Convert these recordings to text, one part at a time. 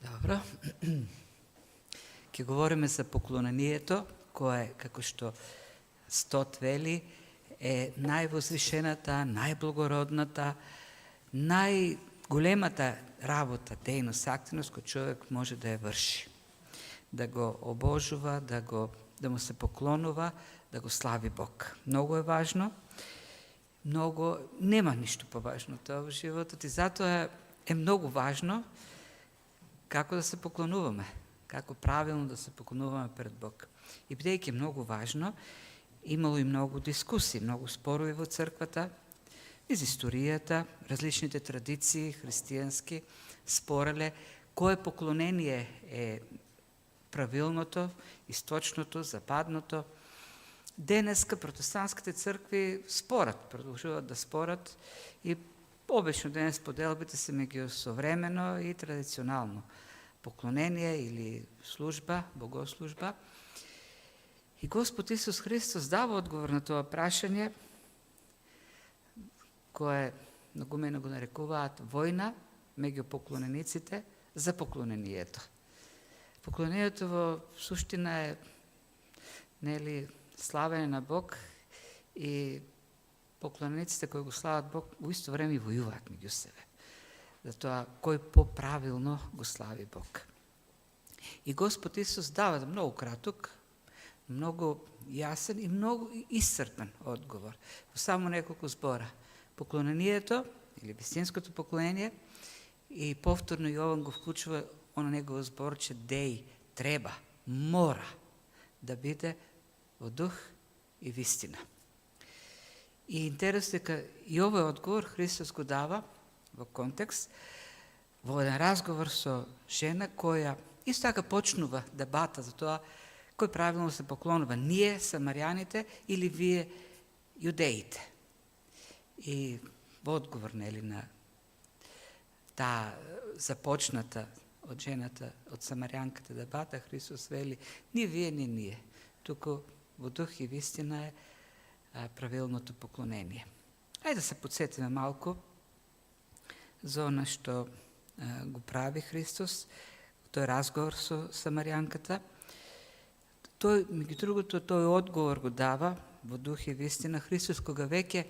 Dobro. Ке говориме за поклонението, кое, како што Стот вели, е највозвишената, најблагородната, најголемата работа, дејност, активност кој човек може да ја врши. Да го обожува, да му се поклонува, да го слави Бог. Многу е важно. Нема ништо поважно тоа во животот и затоа е многу важно како да се поклонуваме, како правилно да се поклонуваме пред Бог. И бидејќи многу важно, имало и многу дискусии, многу спорови во црквата, из историјата, различните традиции христијански спореле кое поклонение е правилното, источното, западното. Денеска протестантските цркви продолжуваат да спорат и обично денес поделбите се меѓу современо и традиционално поклонение или служба, богослужба. И Господ Исус Христос дава одговор на тоа прашање, кое многумено го нарекуваат војна меѓу поклонениците за поклонението. Поклонението во суштина е славење на Бог и поклонениците кои го слават Бог во исто време и војуваат меѓу себе. За тоа кој поправилно го слави Бог. И Господ Исус дава многу краток, многу јасен и многу исцрпен одговор. Во само неколку збора. Поклонението или вистинското поклонение и повторно Јован го вклучува оно негово зборче деј, треба, мора да биде во дух и вистина. И интересно дека и овој одговор Христос го дава во контекст, во еден разговор со жена која исто така почнува дебата за тоа кој правилно се поклонува, ние самарјаните или вие јудеите. И во одговор на таа започната од жената, од самарјанката дебата, Христос вели, ни вие, ни ние, туку во дух и вистина е правилното поклонение. Ајде да се подсетиме малку за она што го прави Христос, тој разговор со самарјанката. Тој, меѓу другото, тој одговор го дава во дух и вистина Христос, кога веќе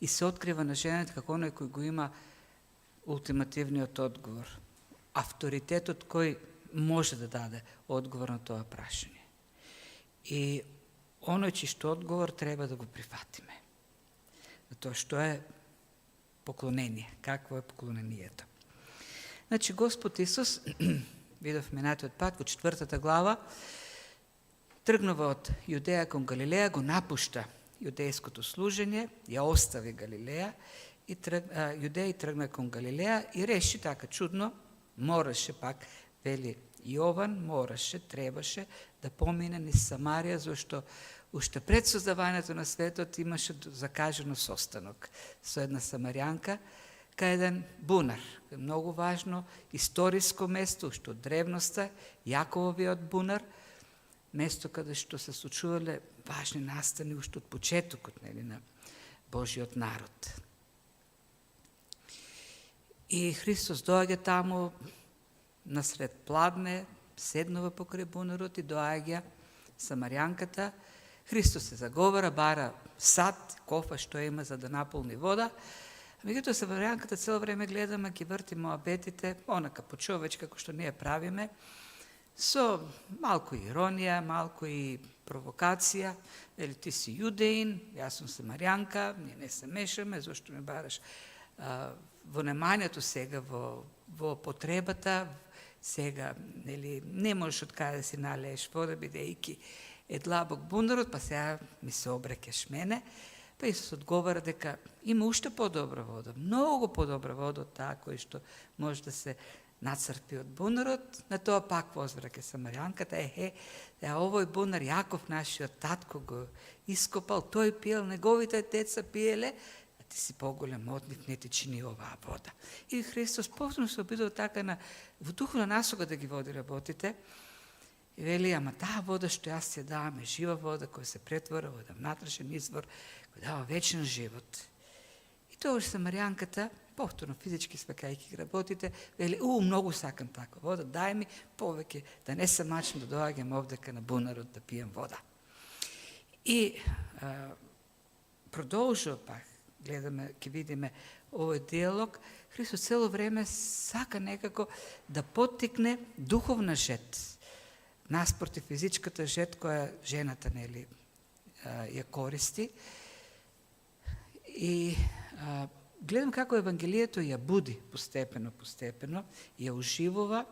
и се открива на жената како оној кој го има ултимативниот одговор, авторитетот кој може да даде одговор на тоа прашање. И оној чишто одговор треба да го прифатиме. Тоа што е поклонение, какво е поклонението. Значи, Господ Исус, видов минатиот пат во 4 глава, тргнува од Јудеја кон Галилеја, го напушта јудејското служење, ја остави Галилеја, Јудеја тргна кон Галилеја и реши така чудно, мораше пак, вели Јован, требаше да помине низ Самарија, зашто уште пред создавањето на светот имаше закажено состанок со една самарјанка кај еден бунар. Многу важно историско место, уште од древноста, Јакововиот бунар, место каде што се случувале важни настани уште од почетокот на Божиот народ. И Христос доаѓа таму насред пладне, седнува покрај бунарот и доаѓа самарјанката. Христос се заговара, бара сад, кофа што има за да наполни вода. Меѓутоа самарјанката цело време гледаме, ги врти моабетите, онака по човеч како што ние правиме, со малку иронија, малку и провокација. Вели, ти си јудеин, јас сум самарјанка, ние не се мешаме, зашто ме бараш во немањето сега, во потребата, сега не можеш од каде да си налееш вода, бидејќи е длабок бунарот, па сега ми се обрекеш мене. Па Исус одговара дека има уште подобра вода, многу подобра вода од таа кој што може да се нацрпи од бунарот. На тоа пак возвраќа самарјанката, овој бунар Јаков, нашиот татко, го ископал, тој пиел, неговите деца пиеле, а ти си поголем од нив, не ти чини оваа вода. И Христос повторно се обидува така во духовна насока да ги води работите. И вели, ама таа вода што јас ја давам е жива вода која се претвора во еден внатрешен извор кој дава вечен живот. И тоа самарјанката повторно физички свекајќи ги работите, вели, многу сакам таква вода, дај ми повеќе, да не се мачам да доаѓам овдека на бунарот да пиjem вода. И продолжува пак, гледаме, ќе видиме овој диалог, Христос цело време сака некако да поттикне духовна жет, наспроти физичката жет која жената нели ја користи. И гледам како Евангелието ја буди постепено, ја уживува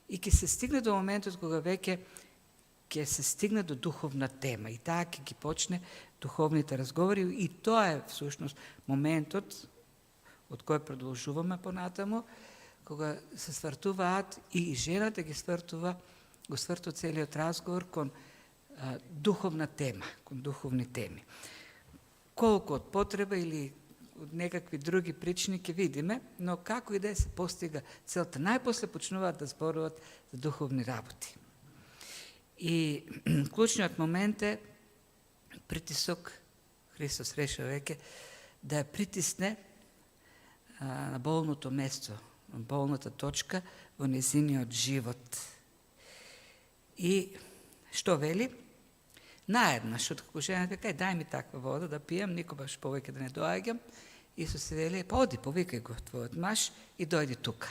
и ќе се стигне до моментот кога веќе ќе се стигне до духовна тема и таа ќе ги почне духовните разговори и тоа е всушност моментот од кој продолжуваме понатаму, кога се свртуваат и жената ги свртува, го свртува целиот разговор кон духовна тема, кон духовни теми. Колку од потреба или од некакви други причини ќе видиме, но како и да се постига целта. Најпосле почнуваат да зборуваат за духовни работи. И клучниот момент е притисок. Христос решава веќе да ја притисне на болното место, на болната точка во незиниот живот. И што вели? Наеднаш, откако жената века, дај ми таква вода да пијам, никогаш повеќе да не доаѓам, Исус се вели, оди, повикај го твојот маж и дојди тука.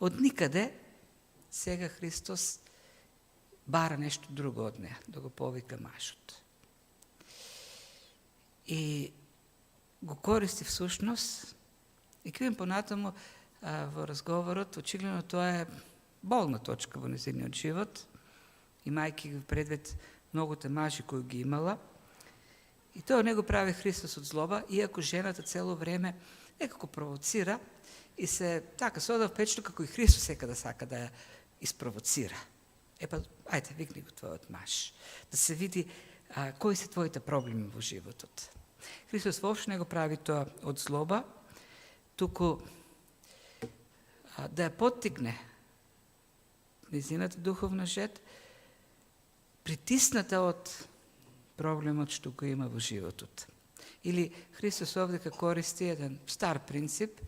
Од никаде сега Христос бара нешто друго од неа, да го повика мажот. И го користи всушност, и кривим понатаму во разговорот, очигледно тоа е болна точка во незиниот живот, имајќи го предвид многуте мажи кои ги имала. И тоа не го прави Христос од злоба, иако жената цело време некако провоцира и се така се ода впечатлок како и Христос сека да сака да ја испровоцира. Ајде, викни го твојот маж, да се види кои се твоите проблеми во животот. Христос воопшто не го прави тоа од злоба, туку да ја поттикне незината духовна жет, притисната од проблемот што го има во животот. Или Христос овдека користи еден стар принцип,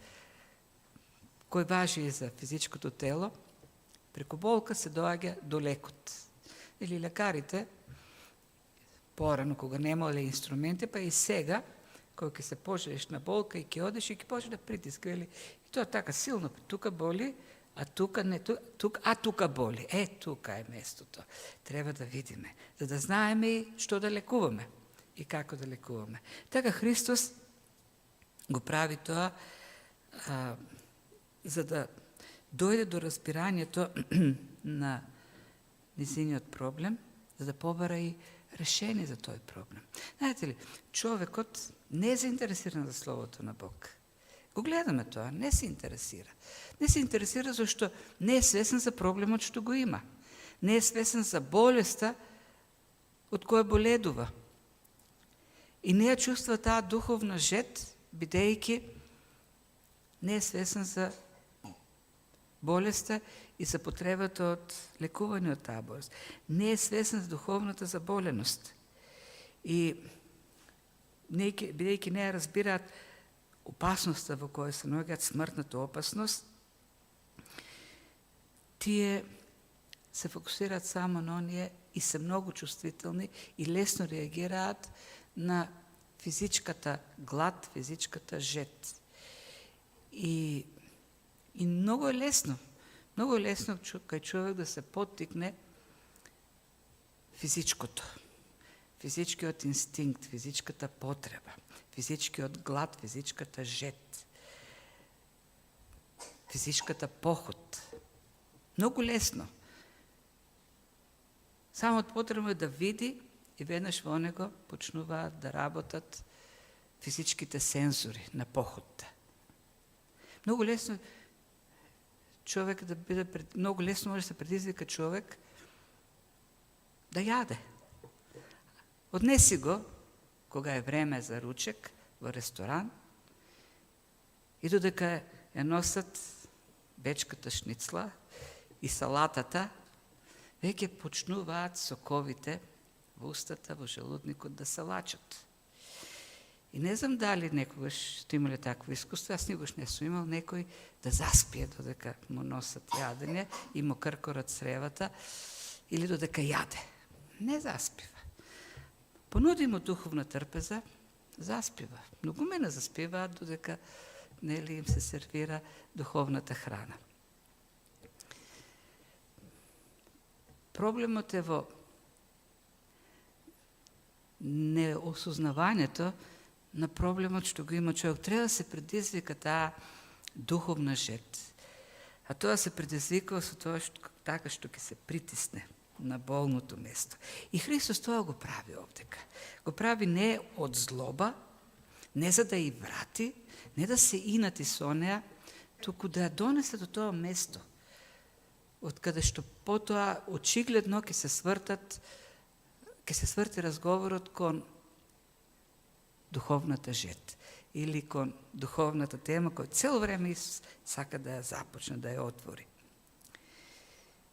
кој важи и за физичкото тело, преку болка се доаѓа до лекот. Или лекарите, порано кога немале инструменти, па и сега, кога ќе се пожелеш на болка и ќе одеш и ќе почне да притиска, и тоа така силно, тука боли, а тука не, тука боли. Тука е местото. Треба да видиме, за да знаеме и што да лекуваме и како да лекуваме. Така Христос го прави тоа за да дојде до разбирањето на низиниот проблем, за да побара и решение за тој проблем. Знаете ли, човекот не е заинтересиран за Словото на Бог. Го гледаме тоа, не се интересира. Не се интересира зашто не е свесен за проблемот што го има. Не е свесен за болеста од која боледува. И не ја чувства таа духовна жет, бидејќи не е свесен за болеста и за потребата од лекување од таа болест. Не е свесен за духовната заболеност. И бидејќи не ја разбираат опасноста во која се наоѓаат, смртната опасност, тие се фокусираат само на оние и се многу чувствителни и лесно реагираат на физичката глад, физичката жет. И многу е лесно кај човек да се поттикне физичкото, физичкиот инстинкт, физичката потреба, физичкиот глад, физичката жет, физичката поход. Многу лесно. Само потребно е да види и веднаш во него почнуваат да работат физичките сензори на походта. Многу лесно човек да биде многу лесно може да се предизвика човек да јаде. Однеси го кога е време за ручек во ресторан и додека ја носат бечката шницла и салатата, веќе почнуваат соковите во устата, во желудникот да се лачат. И не знам дали некогаш сте имали такво искуство, аз никогаш не сум имал некој да заспие додека му носат јадење и му кркорат сревата или додека јаде. Не заспива. Понуди му духовна трпеза, заспива. Многумена заспиваат додека нели им се сервира духовната храна. Проблемот е во неосознавањето на проблемот што го има човек. Треба да се предизвика таа духовна жет. А тоа се предизвикува со тоа така што ќе се притисне на болното место. И Христос тоа го прави овдека. Го прави не од злоба, не за да ја врати, не да се инати со неа, туку да ја донесе до тоа место, од каде што потоа очигледно ќе се сврти разговорот кон духовната жет или кон духовната тема која цело време сака да ја започне, да ја отвори.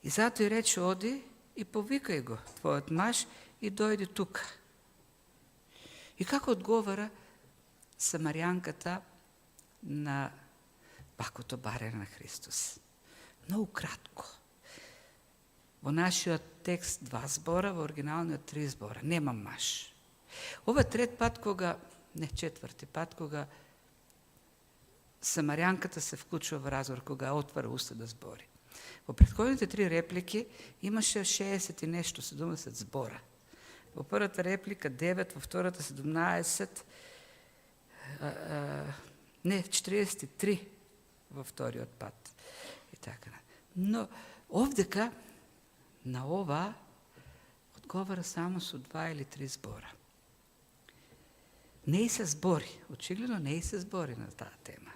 И затоа и рече: оди и повикај го твојот маж и дојди тука. И како одговара самарјанката на пакото барење на Христос? Многу кратко. Во нашиот текст 2 збора, во оригиналниот 3 збора. Нема маж. Ова трет пат четврти пат, кога самарјанката се вклучува во разговор, кога отвара уста да збори. Во претходните 3 реплики имаше 60 и нешто, 70 збора. Во првата реплика 9, во втората 17, 43 во вториот пат. И така. Но овдека на ова одговара само со 2 или 3 збора. Не и се збори, очигледно не и се збори на таа тема.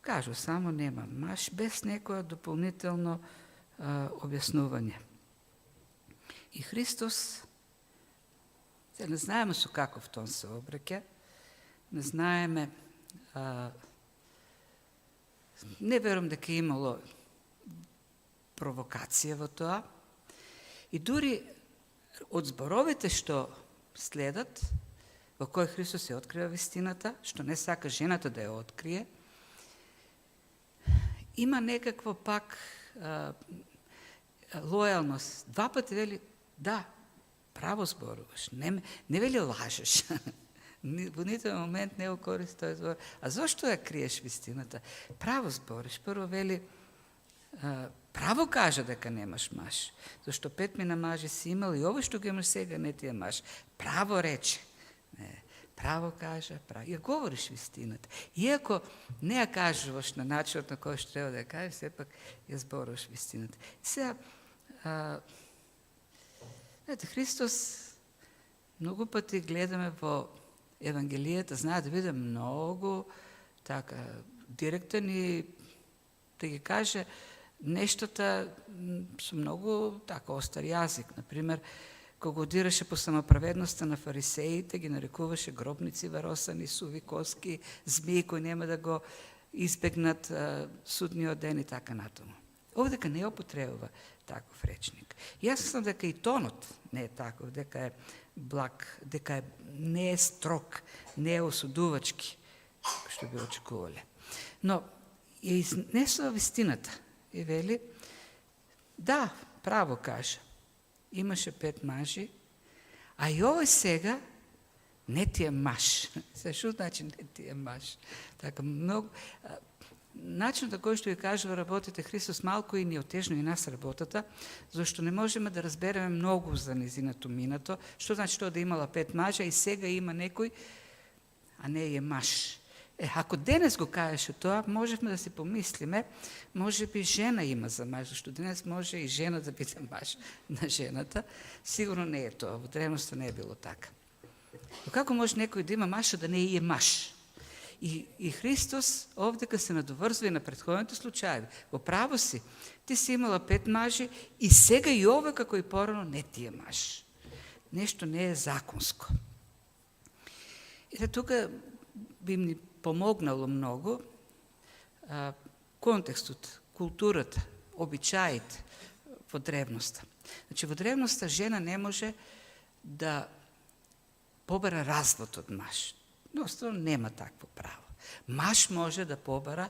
Кажу само нема маж, без некоја дополнително објаснување. И Христос, не знаеме со каков тон се обраќа, не знаеме, не верувам дека имало провокација во тоа, и дури од зборовите што следат, во кој Христос ја открива вистината, што не сака жената да ја открие, има некакво пак лојалност. 2 пати вели: да, право зборуваш, не вели лажеш. Во нитој момент не го користи тој збор. А зошто ја криеш вистината? Право збориш. Прво вели: право кажа дека немаш маж, зашто 5 мина мажи си имал и ово што го имаш сега не ти е маж. Право рече. Право кажа, право. Ја говориш вистината. Иако не ја кажуваш на начинот на кој што треба да ја кажеш, сепак ја зборуваш вистината. Сега, Христос многу пати гледаме во Евангелијата, знае да биде многу така директен и да ги каже нештата со многу така остар јазик. Например, кога одираше по самоправедноста на фарисеите, ги нарекуваше гробници варосани, суви коски, змии кои нема да го избегнат судниот ден и така натаму. Овдека не употребува таков речник. Јас мислам дека и тонот не е таков, дека е благ, дека не е строг, не е осудувачки, што би очекувале. Но ја изнесува вистината и вели: да, право кажа, имаше 5 мажи, а и овој сега не ти е маж. Што значи не ти е маж? Така многу начинот на кој што ја кажува работите Христос малку и ни отежно и нас работата, зашто не можеме да разбереме многу за незиното минато. Што значи тоа да имала 5 мажа и сега има некој, а не е маж? Ако денес го кажеше тоа, можевме да си помислиме, може би жена има за маж, зашто денес може и жена да биде маж на жената. Сигурно не е тоа, во древноста не е било така. Но како може некој да има маж, а да не е маж? И Христос овдека се надоврзува на претходните случаи. Во право си, ти си имала 5 мажи и сега и ова како и порано не ти е маж. Нешто не е законско. И тука би ни помогнало многу контекстот, културата, обичаите во древноста. Значи, во древноста жена не може да побара развод од маж. Jednostavno nema takvo pravo. Maž može da pobara,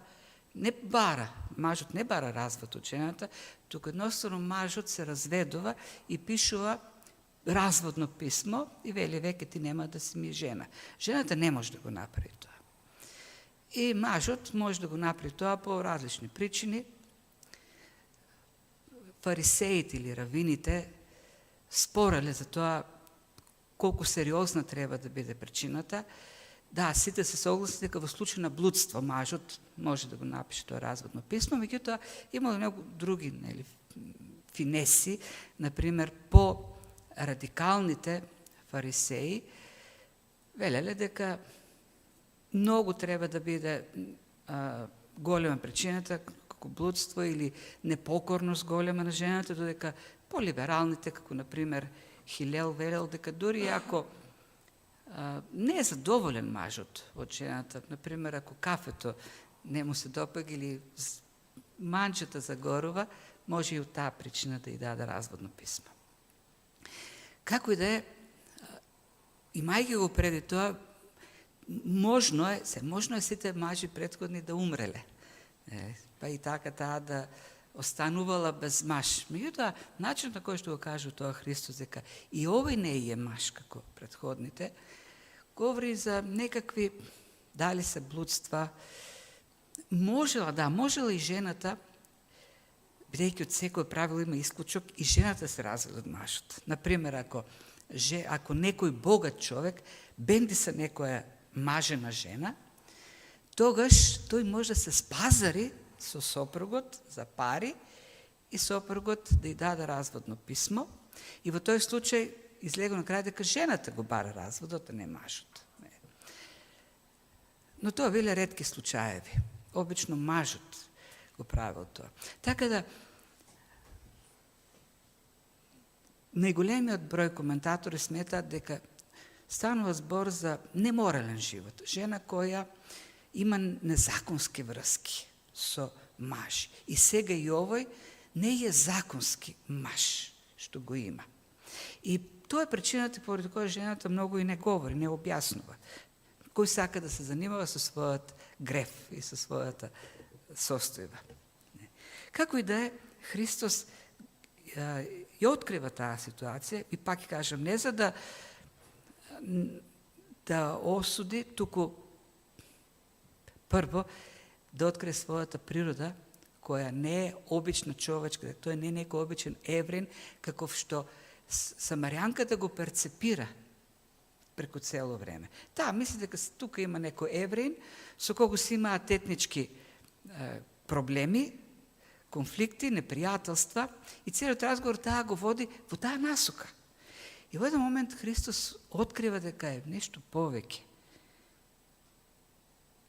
mažot ne bara razvod od ženата, тук jednostavno mažot se razvedova i pišува razvodno pismo i veli veke ti nema da si mi žena. Ženата ne može da го направи тоа. И мажот може да го направи тоа по различни причини. Фарисеите или равините спореле за тоа колку сериозна треба да биде причината. Да, сите се согласни дека во случај на блудство мажот може да го напише тоа разводно писмо, меѓутоа има многу други финеси, например по радикалните фарисеи велеле дека многу треба да биде голема причината како блудство или непокорност голема на жената, додека по-либералните, како например Хилел велел дека дури ако не е задоволен мажот од жената, например ако кафето не му се допаѓа или манчата загорува, може и од таа причина да ја даде разводно писмо. Како и да е, имајќи го преди тоа, можно е сите мажи претходни да умреле. Па и така таа да останувала без маж. Меѓутоа, начинот на кој што го кажа тоа Христос дека и овој не е маж како претходните, говори за некакви, дали се блудства. Можела и жената, бидејќи од секој правило има исклучок, и жената се разведе од мажот. Например, ако некој богат човек бенди се некоја мажена жена, тогаш тој може да се спазари со сопругот за пари и сопругот да ја даде разводно писмо, и во тој случај излега на крај дека жената го бара разводот, а не мажот. Но тоа биле ретки случаеви. Обично мажот го правил тоа. Така да, најголемиот број коментатори сметаат дека станува збор за неморален живот. Жена која има незаконски врски со маж. И сега и овој не е законски маж што го има. И тоа е причината поради која жената многу и не говори, не објаснува. Кој сака да се занимава со својот греф и со својата состојба. Како и да е, Христос ја открива таа ситуација и пак кажам, не за да осуди, туку прво да открие својата природа, која не е обична човечка, тој не е некој обичен еврин, каков што самарјанката го перцепира преку цело време. Мисли дека тука има некој еврин, со кого си имаат етнички проблеми, конфликти, непријателства, и целиот разговор таа го води во таа насока. И во еден момент Христос открива дека е нешто повеќе.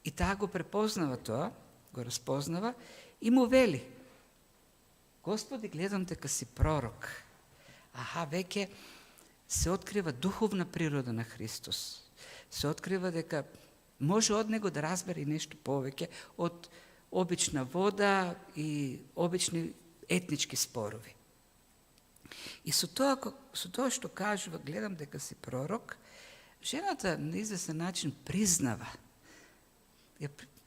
И таа го препознава тоа, го разпознава и му вели: Господи, гледам дека си пророк. Веќе се открива духовна природа на Христос. Се открива дека може од него да разбере нешто повеќе од обична вода и обични етнички спорови. И со тоа што кажува, гледам дека си пророк, жената на известен начин признава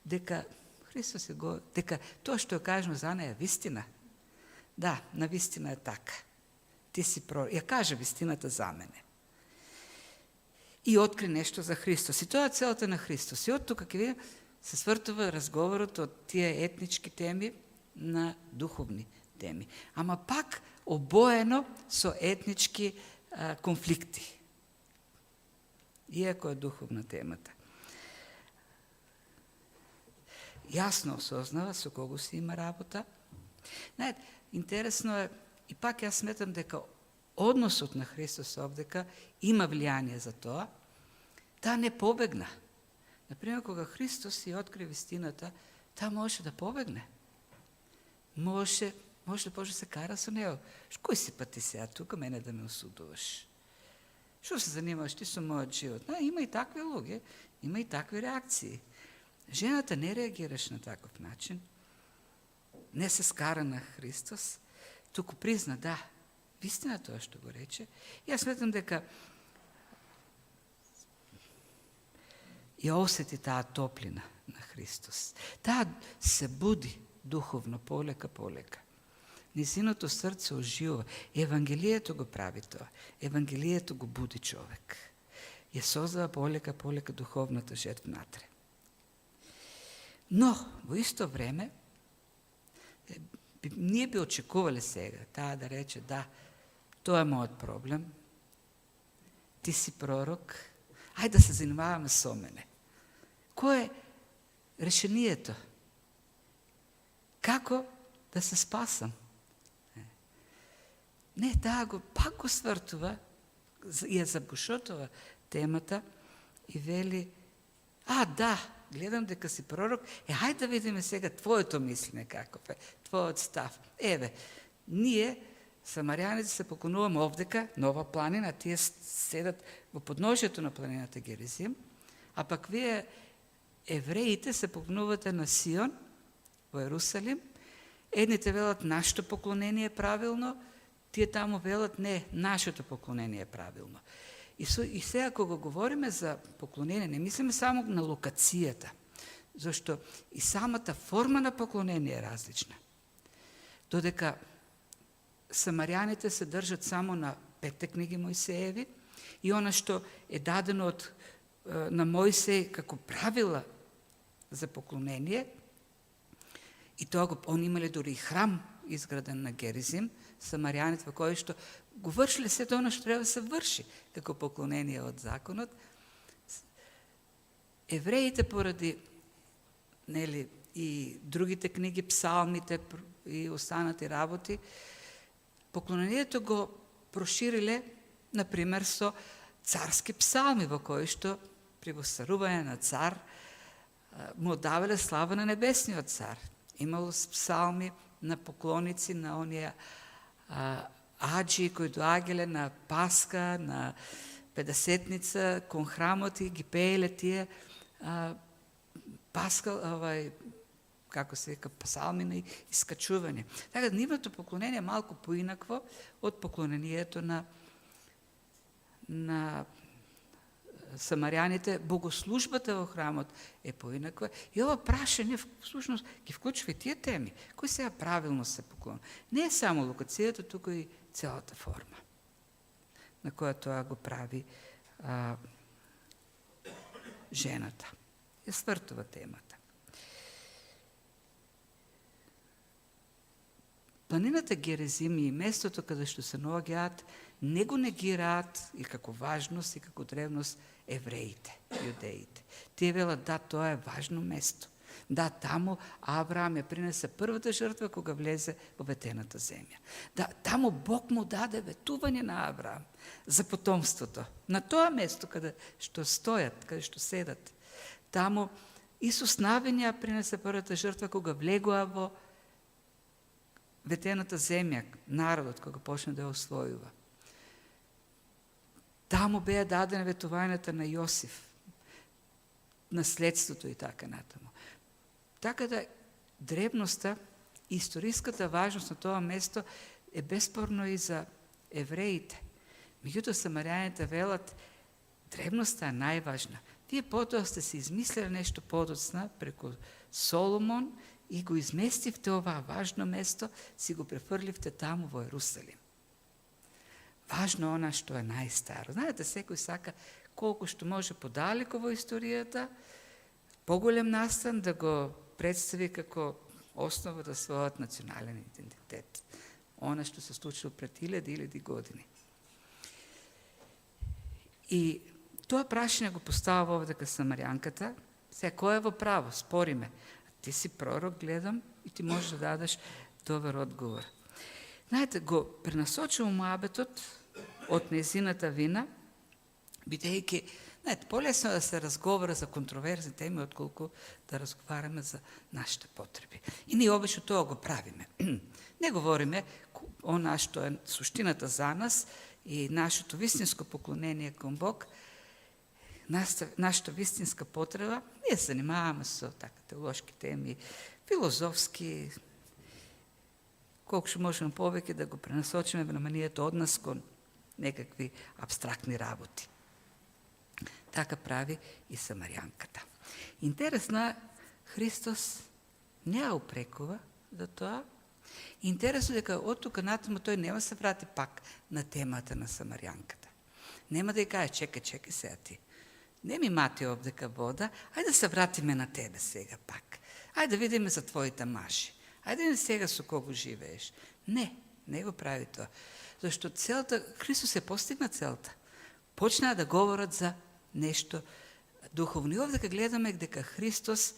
дека Христос дека тоа што ја кажува за неја е вистина. Да, навистина е така. Ти си пророк. Ја кажа вистината за мене. И откри нешто за Христос. И тоа е целата на Христос. И од тука ќе видим се свртува разговорот од тие етнички теми на духовни теми. Ама пак обоено со етнички конфликти. Иако е духовна темата. Јасно осознава со кого си има работа. Знаете, интересно е, и пак јас сметам дека односот на Христос овдека има влијание за тоа, таа не побегна. Например, кога Христос си откри вистината, таа може да побегне. Може да почне се кара со него. Кој си па ти сега тука мене да ме осудуваш? Што се занимаваш ти со мојот живот? Има и такви луѓе, има и такви реакции. Жената не реагираш на таков начин. Не се скара на Христос, туку призна, да, вистина тоа што го рече. Јас сметам дека и осети таа топлина на Христос. Таа се буди духовно полека. Низиното срце оживува. Евангелието го прави тоа. Евангелието го буди човек. Ја создава полека духовната жет внатре. Но, во исто време, ние би очекували сега таа да рече, да, тоа е мојот проблем, ти си пророк, ајде да се занимаваме со мене. Кој е решението? Како да се спасам? Не, таа го пак го свртува, ја забушотува темата и вели, да, гледам дека си пророк, хајде да видиме сега твоето мислене каков е, твојот став. Еве, ние, самарјаните, се поклонуваме овдека, нова планина, тие седат во подножието на планината Геризим, а пак вие, евреите, се поклонувате на Сион, во Ерусалим. Едните велат нашето поклонение е правилно, тие таму велат не, нашето поклонение е правилно. И сега кога говориме за поклонение, не мислиме само на локацијата, зашто и самата форма на поклонение е различна. Додека самарјаните се држат само на 5 книги Мојсееви и она што е дадено на Мојсеј како правила за поклонение, и тоа они имале дури и храм изграден на Геризим, самарјаните во кој што го вршиле сето оно што треба да се врши како поклонение од законот. Евреите поради и другите книги, псалмите и останати работи, поклонението го прошириле, например, со царски псалми, во кои што при воцарување на цар му давале слава на небесниот цар. Имало псалми на поклоници, на оние аджи кои доаѓале на Пасха, на Педесетница, кон храмот и ги пееле тие како се вика, псалми на искачување. Така да нивното поклонение е малку поинакво од поклонението на самарјаните. Богослужбата во храмот е поинаква и ова прашање всушност ги вклучува и тие теми. Кој сега правилно се поклонува? Не е само локацијата, туку и целата форма на која тоа го прави жената. Ја свртува темата. Планината Геризим и местото каде што се наоѓаат не го негираат и како важност и како древност евреите, јудеите. Тие велат, да, тоа е важно место. Да, таму Авраам ја принесе првата жртва кога влезе во ветената земја. Да, таму Бог му даде ветување на Авраам за потомството. На тоа место каде што стојат, каде што седат. Таму Исус Навин ја принесе првата жртва кога влегува во ветената земја, народот кога почне да ја освојува. Таму беа дадени ветувањата на Јосиф, наследството и така натаму. Така да древноста, историската важност на тоа место е беспорно и за евреите. Меѓутоа самарјаните велат, древноста е најважна. Вие потоа сте се измислили нешто подоцна преку Соломон и го изместивте оваа важно место, си го префрливте таму во Ерусалим. Важно она што е најстаро. Знаете, секој сака колку што може подалеку во историјата, поголем настан да го представи како основа за својот национален идентитет. Она што се случило пред 1000 години. И тоа прашање го поставува овдека самарјанката. Сега, кој е во право? Спориме. Ти си пророк, гледам, и ти можеш да дадеш добар одговор. Знаете, го пренасочува муабетот од незината вина, бидејќи, знаете, полесно да се разговара за контроверзни теми, отколку да разговараме за нашите потреби. И ние обично тоа го правиме. Не говориме она што е суштината за нас и нашето вистинско поклонение кон Бог, нашата вистинска потреба. Ние се занимаваме со така теолошки теми, филозофски, колку што можеме повеќе да го пренасочиме вниманието од нас кон некакви абстрактни работи. Така прави и Самарјанката. Интересно е, Христос не ја упрекува за тоа. Интересно е дека од тука натаму тој нема се врати пак на темата на Самарјанката. Нема да ја каже, чекај сега ти. Не ми мати овдека вода, ајде да се вратиме на тебе сега пак. Ајде да видиме за твоите мажи. Ајде да видиме сега со кого живееш. Не го прави тоа. Зашто целта, Христос е постигна целта. Почнаа да говорат за нешто духовно. И овдека гледаме дека Христос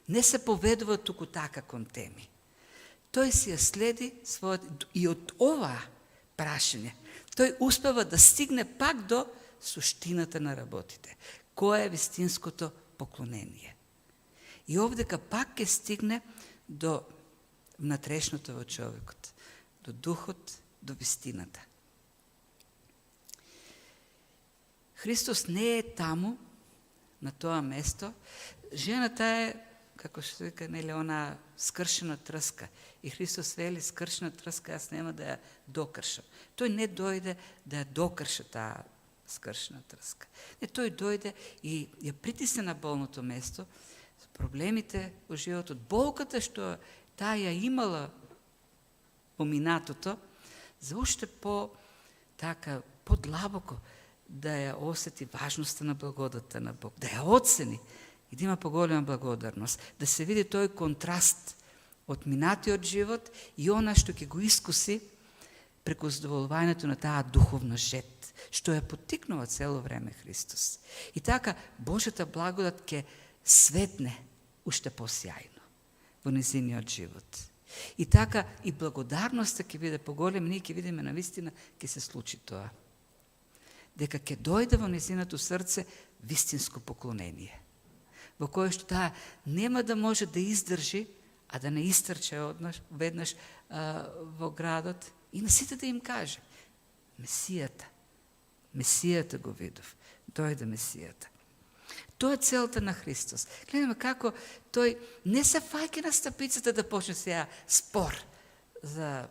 не се поведува туку така кон теми. Тој си ја следи својот, и од ова прашање, тој успева да стигне пак до суштината на работите. Кое е вистинското поклонение? И овдека пак ќе стигне до внатрешното во човекот, до духот, до вистината. Христос не е таму, на тоа место. Жената е, како што се вика, нели, она скршена трска. И Христос вели, скршена трска, јас нема да ја докршам. Тој не дојде да ја докрша таа скршена трска. Не, тој дојде и ја притисне на болното место, проблемите во животот, болката што таа ја имала во минатото, за уште подлабоко да ја осети важноста на благодата на Бог, да ја оцени и да има поголема благодарност, да се види тој контраст од минатиот живот и она што ќе го искуси преку задоволувањето на таа духовна жет, што ја поттикнува цело време Христос. И така, Божјата благодат ќе светне уште посјајно во незиниот живот. И така, и благодарноста ќе биде поголема, ние ќе видиме навистина ќе се случи тоа. Дека ќе дојде во незиното срце вистинско поклонение, во кое што таа нема да може да издржи, а да не истрче веднаш во градот и на сите да им каже: Месијата го видов, дојде Месијата. Тоа е целта на Христос. Гледаме како тој не се фаќа на стапицата да почне сега спор за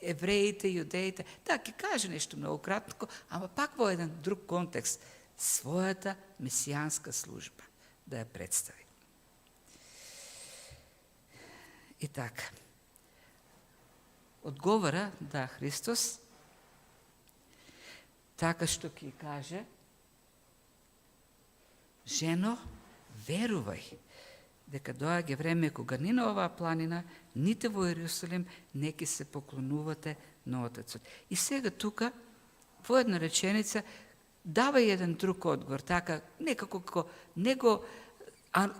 евреите, јудеите. Да, ќе каже нешто многу кратко, ама пак во еден друг контекст, својата месијанска служба да ја представи. И така, одговора да Христос, така што ќе каже: жено, верувај дека доаѓа време кога ни на оваа планина, ните во Иерусалим не ќе се поклонувате на Отецот. И сега тука, во една реченица, дава еден друг одговор, така некако како не го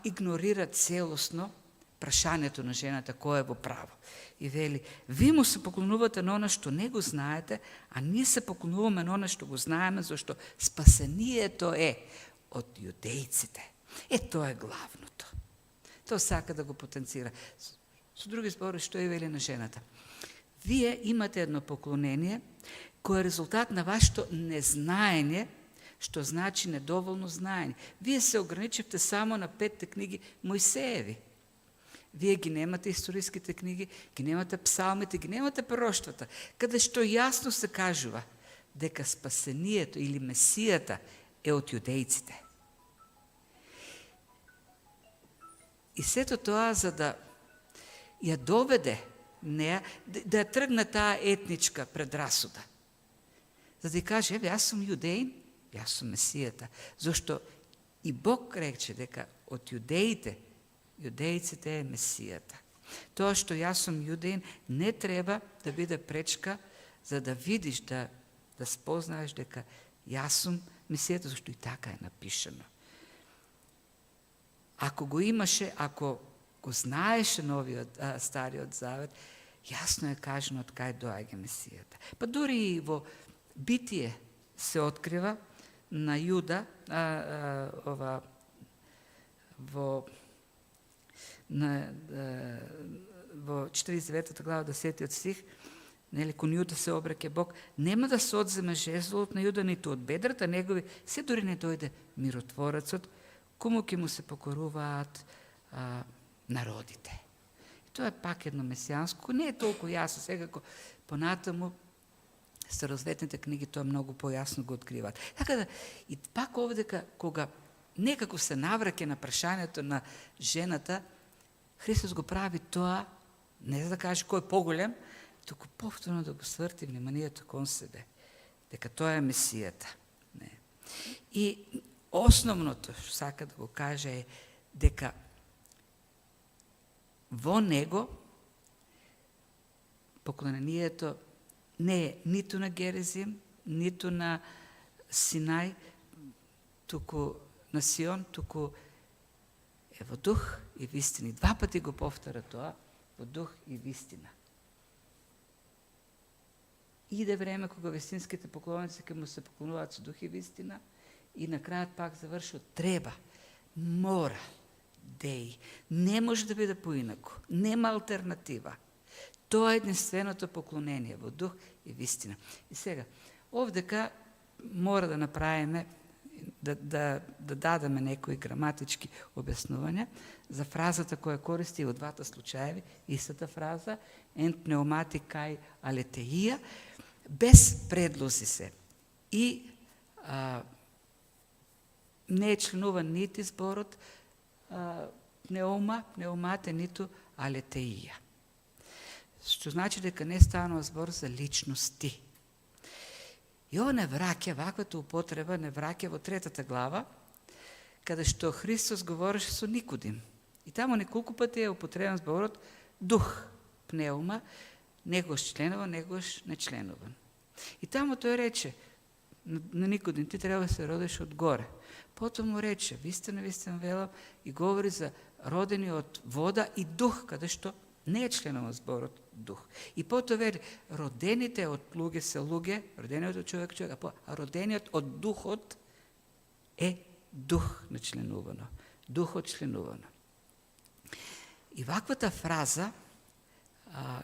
игнорира целосно прашањето на жената кој е во право. И вели: ви му се поклонувате на она што не го знаете, а ние се поклонуваме на она што го знаеме, зашто спасението е од јудејците. Тоа е главното. Тоа сака да го потенцира. Со други зборови, што и вели на жената: вие имате едно поклонение кој е резултат на вашето незнаење, што значи недоволно знаење. Вие се ограничивте само на 5 книги Мојсееви. Вие ги немате историските книги, ги немате псалмите, ги немате пророштвата, каде што јасно се кажува дека спасението или Месијата е од јудејците. И сето тоа за да ја доведе неа, да ја тргне таа етничка предрасуда. За да ја каже: јас сум јудеин, јас сум Месијата. Зошто и Бог рече дека од јудејците е Месијата. Тоа што јас сум јудеин не треба да биде пречка за да видиш, да спознаеш дека јас сум Месијата, зашто и така е напишано. Ако го имаше, ако го знаеше Стариот Завет, јасно е кажано од кај доаѓа Месијата. Па дури и во Битие се открива на Јуда, во 49 глава 10 стих, нели, кон Јуда се обреке Бог: нема да се одземе жезлот на Јуда, ниту од бедрата негови, се дури не дојде миротворецот, кому ќе му се покоруваат народите. И тоа е пак едно месијанско, не е толку јасно, секако понатаму старозветните книги тоа многу појасно го откриваат. Така да, и пак овдека, кога некако се навраќа на прашањето на жената, Христос го прави тоа, не за да каже кој е поголем, туку повторно да го сврти вниманието кон себе, дека тоа е Месијата. Не. И основното што сака да го каже е дека во него поклонението не е ниту на Герезим, ниту на Синај, туку на Сион, туку е во дух и вистина. Два пати го повтора тоа, во дух и вистина. Иде време кога вистинските поклонници ќе му се поклонуваат со дух и вистина и на крајот пак завршува треба, мора, деј. Не може да биде поинаку. Нема алтернатива. Тоа е единственото поклонение во дух и вистина. И сега, овдека мора да направиме, да дадеме некои граматички објаснувања за фразата која користи во двата случаеви, истата фраза, ент пнеумати кај алетеија, без предлози се. И не е членуван нити зборот пнеумате, ниту алетеија. Што значи дека не станува збор за личности. И ова не враќа, ваквата употреба не враќа во 3 глава, каде што Христос говореше со Никодим. И таму неколку пати е употребен зборот дух, пнеума, негош членуван, негош не членуван. И таму тој рече на Никодим, ти треба да се родиш од горе. Потом му рече, вистина велам, и говори за родени од вода и дух, каде што не е членуван зборот дух. И потоа вели, родените од луѓе се луѓе, родениот од човек, а родениот од духот е дух начленувано, духот членувано. И ваквата фраза,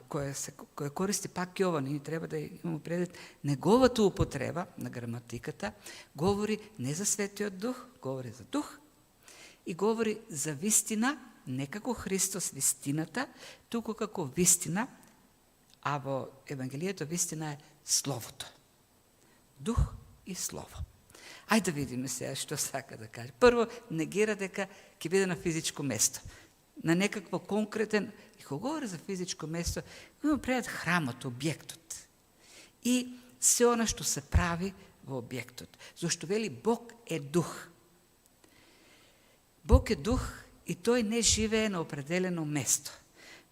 која користи пак Јован, и треба да имаме предвид неговата употреба на граматиката, говори не за Светиот Дух, говори за дух и говори за вистина, не како Христос вистината, туку како вистина, а во Евангелието вистина е Словото. Дух и Слово. Ајде да видиме сега што сака да каже. Прво, негира дека ќе биде на физичко место. На некакво конкретен, и кога говори за физичко место, има пред храмот, објектот. И се она што се прави во објектот. Зошто вели Бог е дух. Бог е дух и тој не живее на определено место.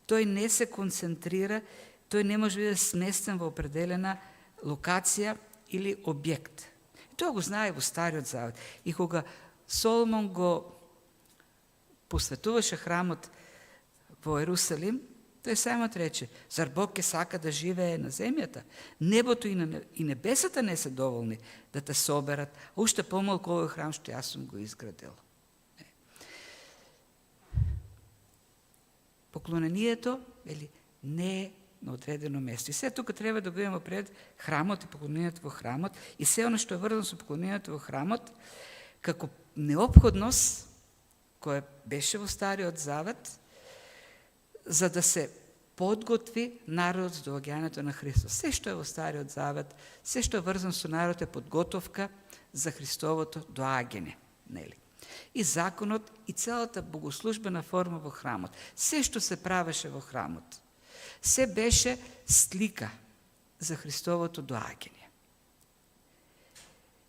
Тој не се концентрира, тој не може да биде сместен во определена локација или објект. И тоа го знае во Стариот Завет. И кога Соломон го посветуваше храмот во Ерусалим, тој самот рече, зар Бог ќе сака да живее на земјата? Небото и небесата не се доволни да те соберат, а уште помалку овој храм што јас сум го изградил. Поклонението не е на одредено место. И се тука треба да го имаме пред храмот и поклонението во храмот и се оно што е врзано со поклонението во храмот како неопходност која беше во Стариот Завет за да се подготви народот за доаѓањето на Христос. Се што е во Стариот Завет, се што е врзано со народот е подготовка за Христовото доаѓање, нели? И законот и целата богослужбена форма во храмот. Се што се правеше во храмот, се беше слика за Христовото доаѓање.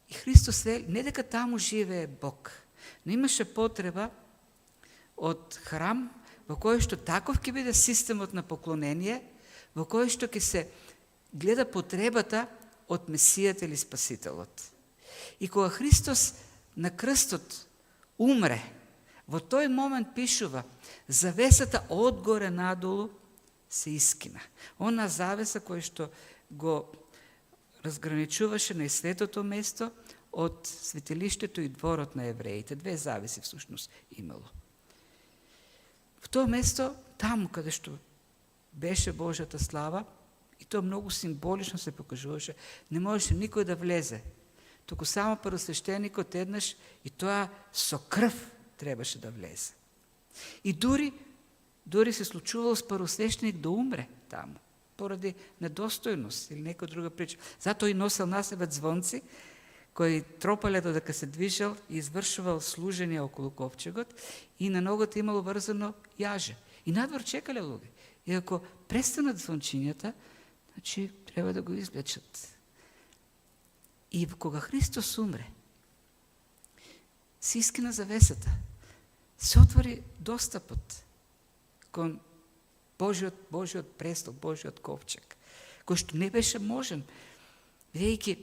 И Христос вели, не дека таму живее Бог, но имаше потреба од храм во кој што таков ќе биде системот на поклонение, во кој што ќе се гледа потребата од Месијата или Спасителот. И кога Христос на крстот умре, во тој момент пишува, завесата одгоре надолу се искина. Она завеса која што го разграничуваше најсветото место од светилиштето и дворот на евреите. Две завеси всушност имало. В тоа место, таму каде што беше Божјата слава, и тоа многу символично се покажуваше, не можеше никој да влезе. Туку само првосвештеникот еднаш и тоа со крв требаше да влезе. И дури се случувало с првосвештеник да умре таму. поради недостойност или нека друга причина. Затоа и носел на себе звонци, кои тропале додека се движел и извршувал служење околу ковчегот и на ногата имало врзано јаже. И надвор чекале луѓе. И ако престанат звончињата, значи треба да го извлечат. И кога Христос умре, се искина завесата, се отвори достапот кон Божиот престол, Божиот ковчег, кој што не беше можен, бидејќи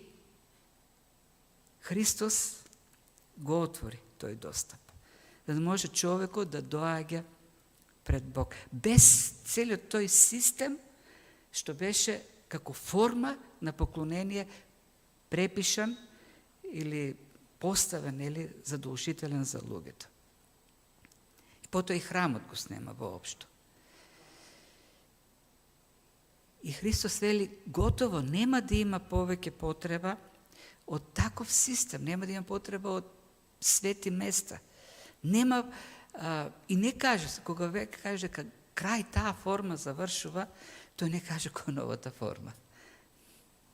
Христос го отвори тој достап, за да може човекот да доаѓа пред Бог. Без целиот тој систем, што беше како форма на поклонение препишан или поставен или задолжителен за луѓето. И потоа и храмот го снема воопшто. И Христос вели, готово, нема да има повеќе потреба од таков систем, нема да има потреба од свети места. Нема, и не каже, кога века каже крај таа форма завршува, тој не каже која новата форма.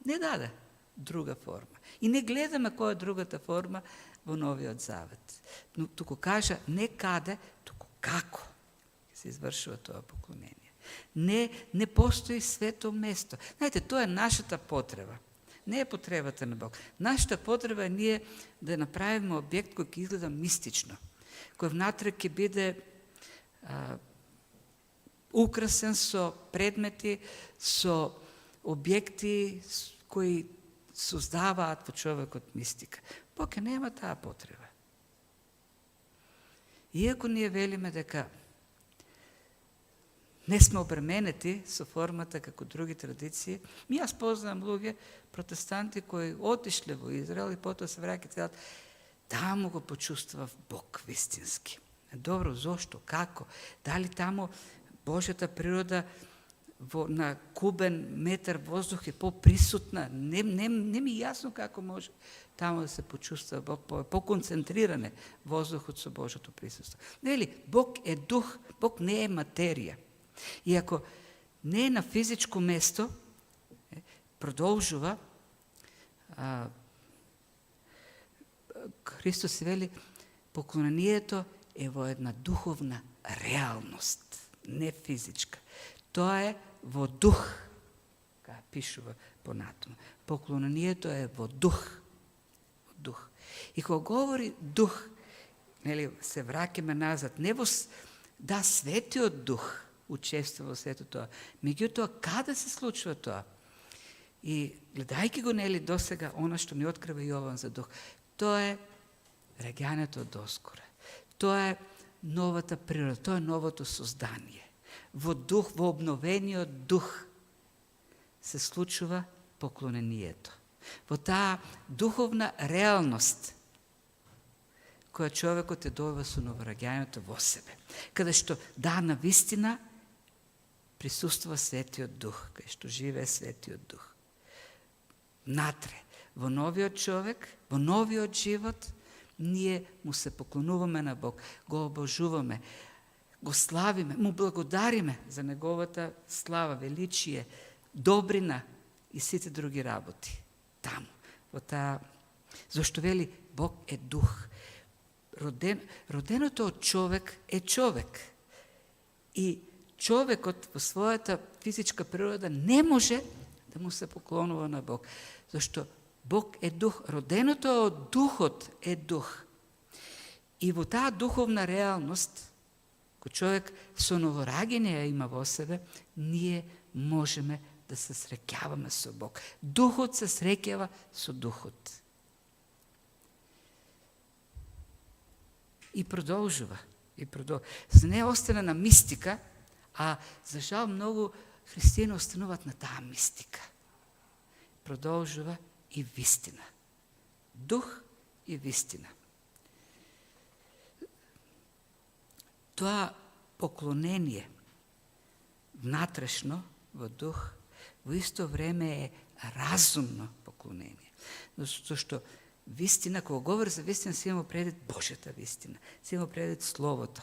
Не даде друга форма. И не гледаме која е другата форма во Новиот Завет. Но туку кажа не каде, туку како се извршува тоа поклонение. Не постои свето место. Знаете, тоа е нашата потреба. Не е потребата на Бог. Нашата потреба е ние да направиме објект кој ќе изгледа мистично, кој внатре ќе биде украсен со предмети, со објекти кои создаваат во човекот мистика. Бог нема таа потреба. Иако ние велиме дека не сме обременети со формата како други традиции, јас познавам луѓе, протестанти, кои отишле во Израел и потоа се враќаат и велат, таму го почувствував Бог вистински. Добро, зошто, како? Дали таму Божјата природа на кубен метар воздух е поприсутна? Не ми јасно како може таму да се почувствува Бог, поконцентриране воздухот со Божјото присуство. Нели, Бог е дух, Бог не е материја. И ако не е на физичко место, продолжува, Христос вели, поклонението е во една духовна реалност, не физичка. Тоа е во дух, кај пишува понатаму. Поклонението е во дух. Дух. И кога говори дух, нели, се враќаме назад, не во светиот дух учествува во сето тоа. Меѓутоа, каде се случува тоа? И гледајќи го, нели, досега, она што ни открива Јован за дух, тоа е раѓањето од доскоре. Тоа е новата природа, тоа е новото создание. Во дух, во обновениот дух се случува поклонението. Во таа духовна реалност која човекот е дојува со новораѓањето во себе. Каде што на вистина присуствува Светиот Дух, кај што живее Светиот Дух. Натре, во новиот човек, во новиот живот, ние му се поклонуваме на Бог, го обожуваме, го славиме, му благодариме за неговата слава, величие, добрина и сите други работи. Таму, во таа... Зошто вели, Бог е дух. Роденото од човек е човек. И човекот во својата физичка природа не може да му се поклонува на Бог. Зашто Бог е дух. Роденото од духот е дух. И во таа духовна реалност, кој човек со новораѓање ја има во себе, ние можеме да се среќаваме со Бог. Духот се среќава со духот. И продолжува. За не остане на мистика, а за жал многу христијани остануваат на таа мистика. Продолжува и вистина. Дух и вистина. Тоа поклонение внатрешно во дух, во исто време е разумно поклонение. Зашто вистина, кога говори за вистина, се има предвид Божјата вистина, се има предвид Словото.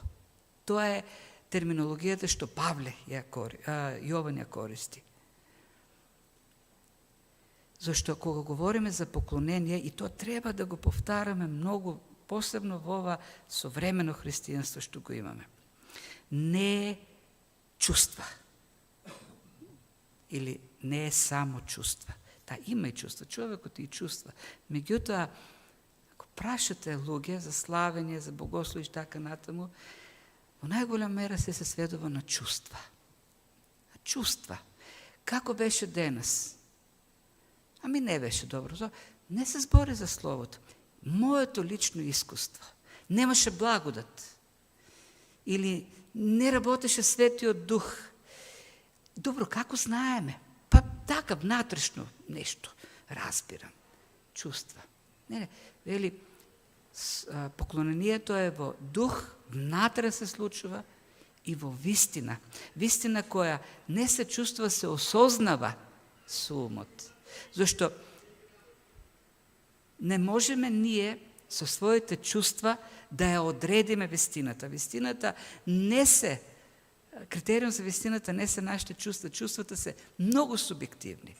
Тоа е терминологијата што Јован ја користи. Зашто кога говориме за поклонение, и то треба да го повтараме многу, посебно во ова современо христијанство што го имаме. Не е чувства. Или не е само чувства. Та има и чувства, човекот и чувства. Меѓутоа, ако прашате луѓе за славење, за богослови и така натаму, во најголема мера се сведува на чувства. Чувства. Како беше денес? Ами не беше добро. Не се збори за Словото. Моето лично искуство. Немаше благодат. Или не работеше Светиот Дух. Добро, како знаеме? Па така, внатрешно нешто. Разбирам. Чувства. Не, вели, поклонението е во дух, внатре се случува и во вистина. Вистина која не се чувства, се осознава со умот. Зашто не можеме ние со своите чувства да ја одредиме вистината. Вистината не се, критериум за вистината не се нашите чувства. Чувствата се многу субјективни.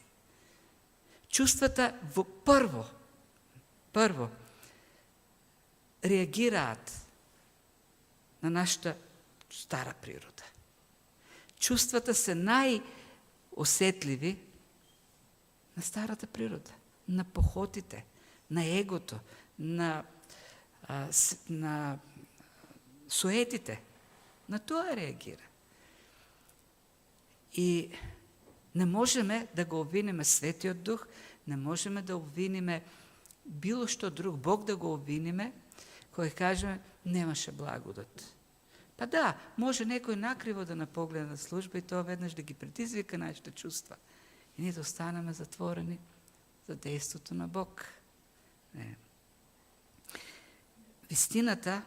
Чувствата во прво реагираат на нашата стара природа. Чувствата се најосетливи на старата природа, на похотите, на егото, на суетите. На тоа реагира. И не можеме да го обвиниме Светиот Дух, не можеме да обвиниме било што друг, Бог да го обвиниме, кој кажеме немаше благодат. Па да, може некој накриво да напогледа на служба и тоа веднаш да ги предизвика нашите чувства. И ние да останеме затворени за действото на Бог. Не. Вистината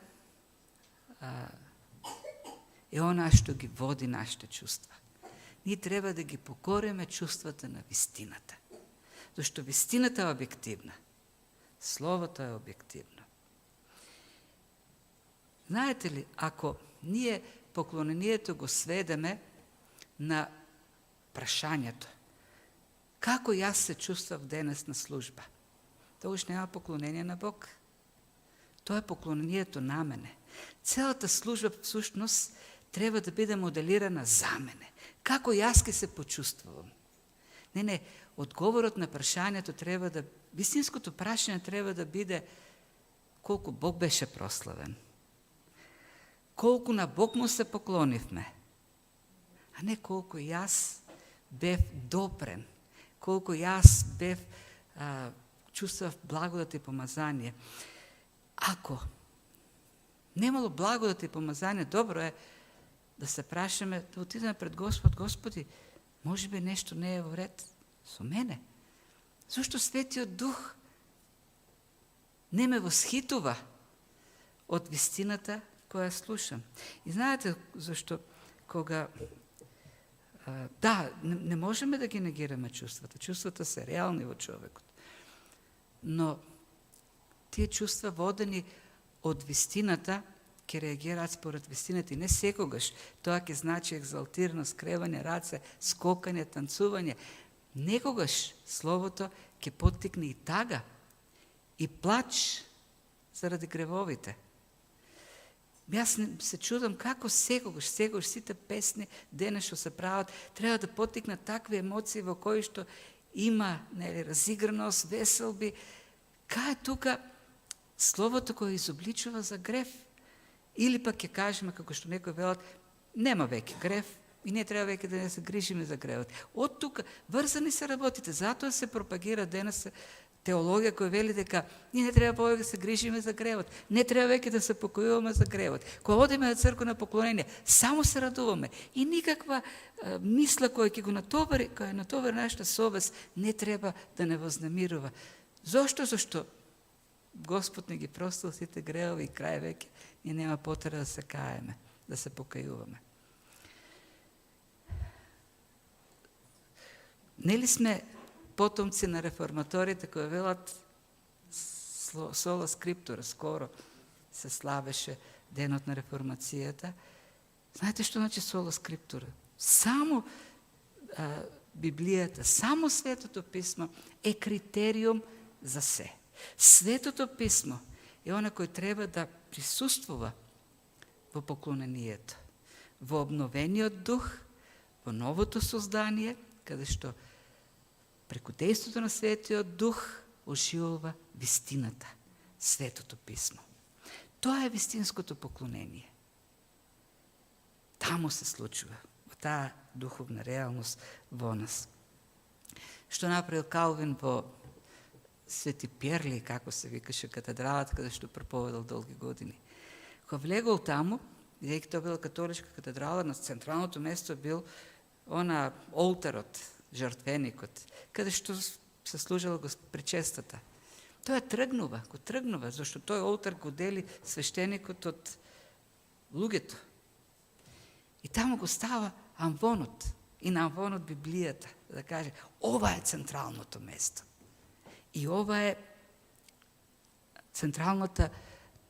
е она што ги води нашите чувства. Ние треба да ги покориме чувствата на вистината. Зашто вистината е објективна. Словото е објективно. Знаете ли, ако ние поклонението го сведеме на прашањето, како јас се чувствав денес на служба, тогаш нема поклонение на Бог. Тоа е поклонението на мене. Целата служба всушност треба да биде моделирана за мене. Како јас ке се почувствувам? Не, одговорот на прашањето треба да, вистинското прашање треба да биде колку Бог беше прославен. Колку на Бог му се поклонивме, а не колку јас бев допрен, колку јас бев чувствав благодат и помазание. Ако немало благодат и помазание, добро е да се прашаме, да отидеме пред Господ, Господи, може би нешто не е во ред со мене. Зошто Светиот Дух не ме восхитува од вистината која слушам. И знаете зашто кога не можеме да ги негираме чувствата. Чувствата се реални во човекот. Но тие чувства водени од вистината ќе реагираат според вистината и не секогаш. Тоа ќе значи екзалтирано скревање раце, скокање, танцување. Некогаш Словото ќе поттикне и тага, и плач заради гревовите. Јас се чудам како секогаш сите песни денес што се прават, треба да поттикнат такви емоции во кои што има разиграност, веселби. Кај е тука Словото кој изобличува за грев? Или пак ќе кажеме, како што некој велат, нема веќе грев и не треба веќе да не се грижиме за гревот. Од тука врзани се работите, затоа се пропагира денес теологија која вели дека ние не треба повеќе да се грижиме за гревот, не треба веќе да се покојуваме за гревот. Кога одиме на црква на поклонение, само се радуваме и никаква мисла која ќе го натовари, која натовари нашата совест, не треба да не вознемирува. Зошто? Зашто Господ не ги простил сите гревови и крај веќе ние нема потреба да се каеме, да се покајуваме. Нели сме потомци на реформаторите кои велат сола скриптура, скоро се славеше денот на реформацијата. Знаете што значи сола скриптура? Само Библијата, само Светото писмо е критериум за се. Светото писмо е она кој треба да присуствува во поклонението, во обновениот дух, во новото создание, каде што преку дејството на Светиот Дух оживува вистината, Светото писмо. Тоа е вистинското поклонение. Таму се случува, во таа духовна реалност во нас. Што направил Калвин во Свети Пјерли, како се викаше катедралата, каде што проповедал долги години. Кога влегол таму, бидејќи тоа била католичка катедрала, на централното место бил она олтарот, жртвеникот, каде што се служила го причестата. Тоа го тргнува, зашто тој олтар го дели свештеникот од луѓето. И таму го става амвонот, и на амвонот Библијата, да каже, ова е централното место. И ова е централната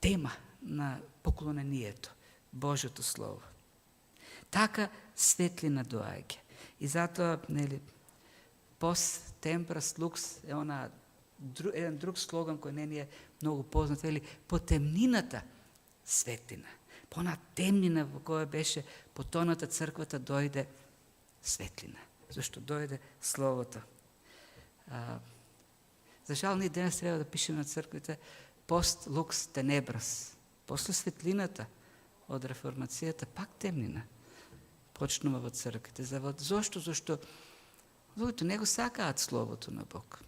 тема на поклонението, Божјото Слово. Така светлина доаѓа. И затоа, пост темпрас лукс е еден друг слоган кој не ни е многу познат, вели, по темнината светлина. По она темнина во која беше потоната црквата дојде светлина. Зашто дојде Словото. За жал, ние денес треба да пишеме на црквите пост лукс тенебрас. После светлината од реформацијата, пак темнина почнува во црквите. Зошто? Зашто луѓето не го сакаат Словото на Бог.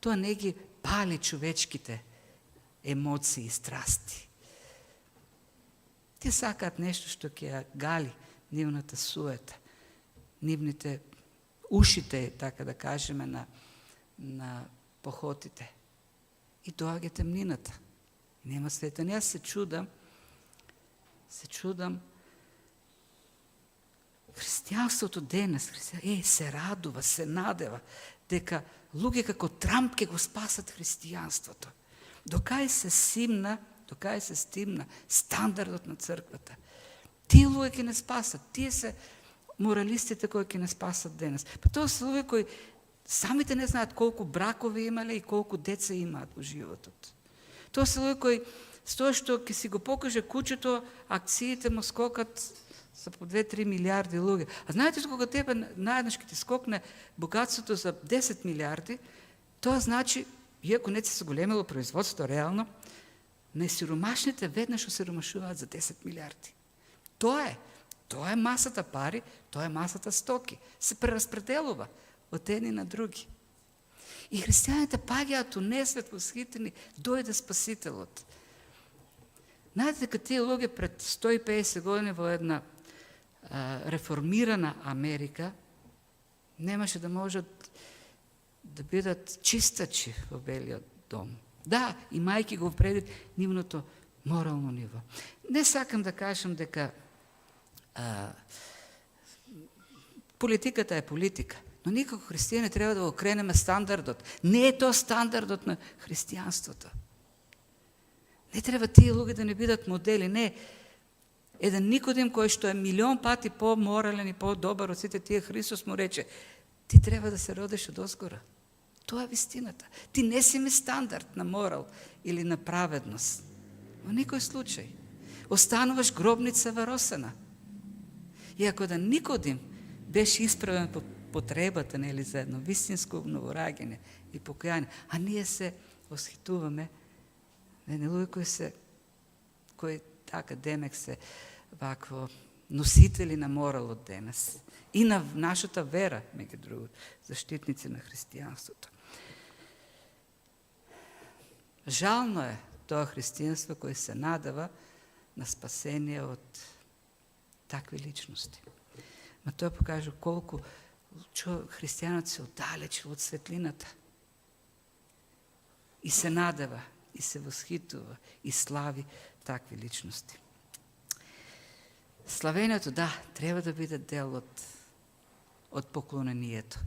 Тоа не ги пали човечките емоции и страсти. Те сакаат нешто што ќе ја гали нивната суета, нивните ушите, така да кажеме, на похотите. И доаѓа темнината. Нема света. Јас се чудам, христијанството денес се радува, се надева дека луѓе како Трамп ќе го спасат христијанството. Докај се стимна стандардот на црквата. Тие луѓе ќе не спасат. Тие се моралистите кои ќе не спасат денес. Па тоа се луѓе кои самите не знаат колку бракови имале и колку деца имаат во животот. Тоа се луѓе кои с тоа што ќе си го покаже куќето, акциите му скокат за по 2-3 милиарди луѓе. А знаете кога тебе наеднаш ќе ти скокне богатството за 10 милиарди, тоа значи, иако не се големило производство реално, најсиромашните веднаш осиромашуваат за 10 милиарди. Тоа е масата пари, тоа е масата стоки. Се прераспределува од едни на други. И христијаните паѓаат у несвет восхитени, дојде Спасителот. Знаете дека тие луѓе пред 150 години во една реформирана Америка немаше да можат да бидат чистачи во Белиот дом. Да, имајќи го предвид нивното морално ниво. Не сакам да кажам дека политиката е политика, но никако христијани треба да го кренеме стандардот. Не е тоа стандардот на христијанството. Не треба тие луѓе да не бидат модели, не. Еден Никодим кој што е милион пати по-морален и по-добар од сите тие, Христос му рече, ти треба да се родиш од озгора. Тоа е вистината. Ти не си ми стандард на морал или на праведност. Во никој случај. Остануваш гробница варосена. И ако да Никодим беше исправен по потребата за едно вистинско обновораѓање и покаяние, а ние се восхитуваме на луѓе кои така демек се вакво носители на моралот денес и на нашата вера, меѓу другото, заштитници на христијанството. Жално е тоа христијанство кој се надава на спасение од такви личности. Ма тоа покажа колку христијанот се оддалечил од светлината и се надева, и се восхитува, и слави такви личности. Славењето, да, треба да биде дел од поклонението.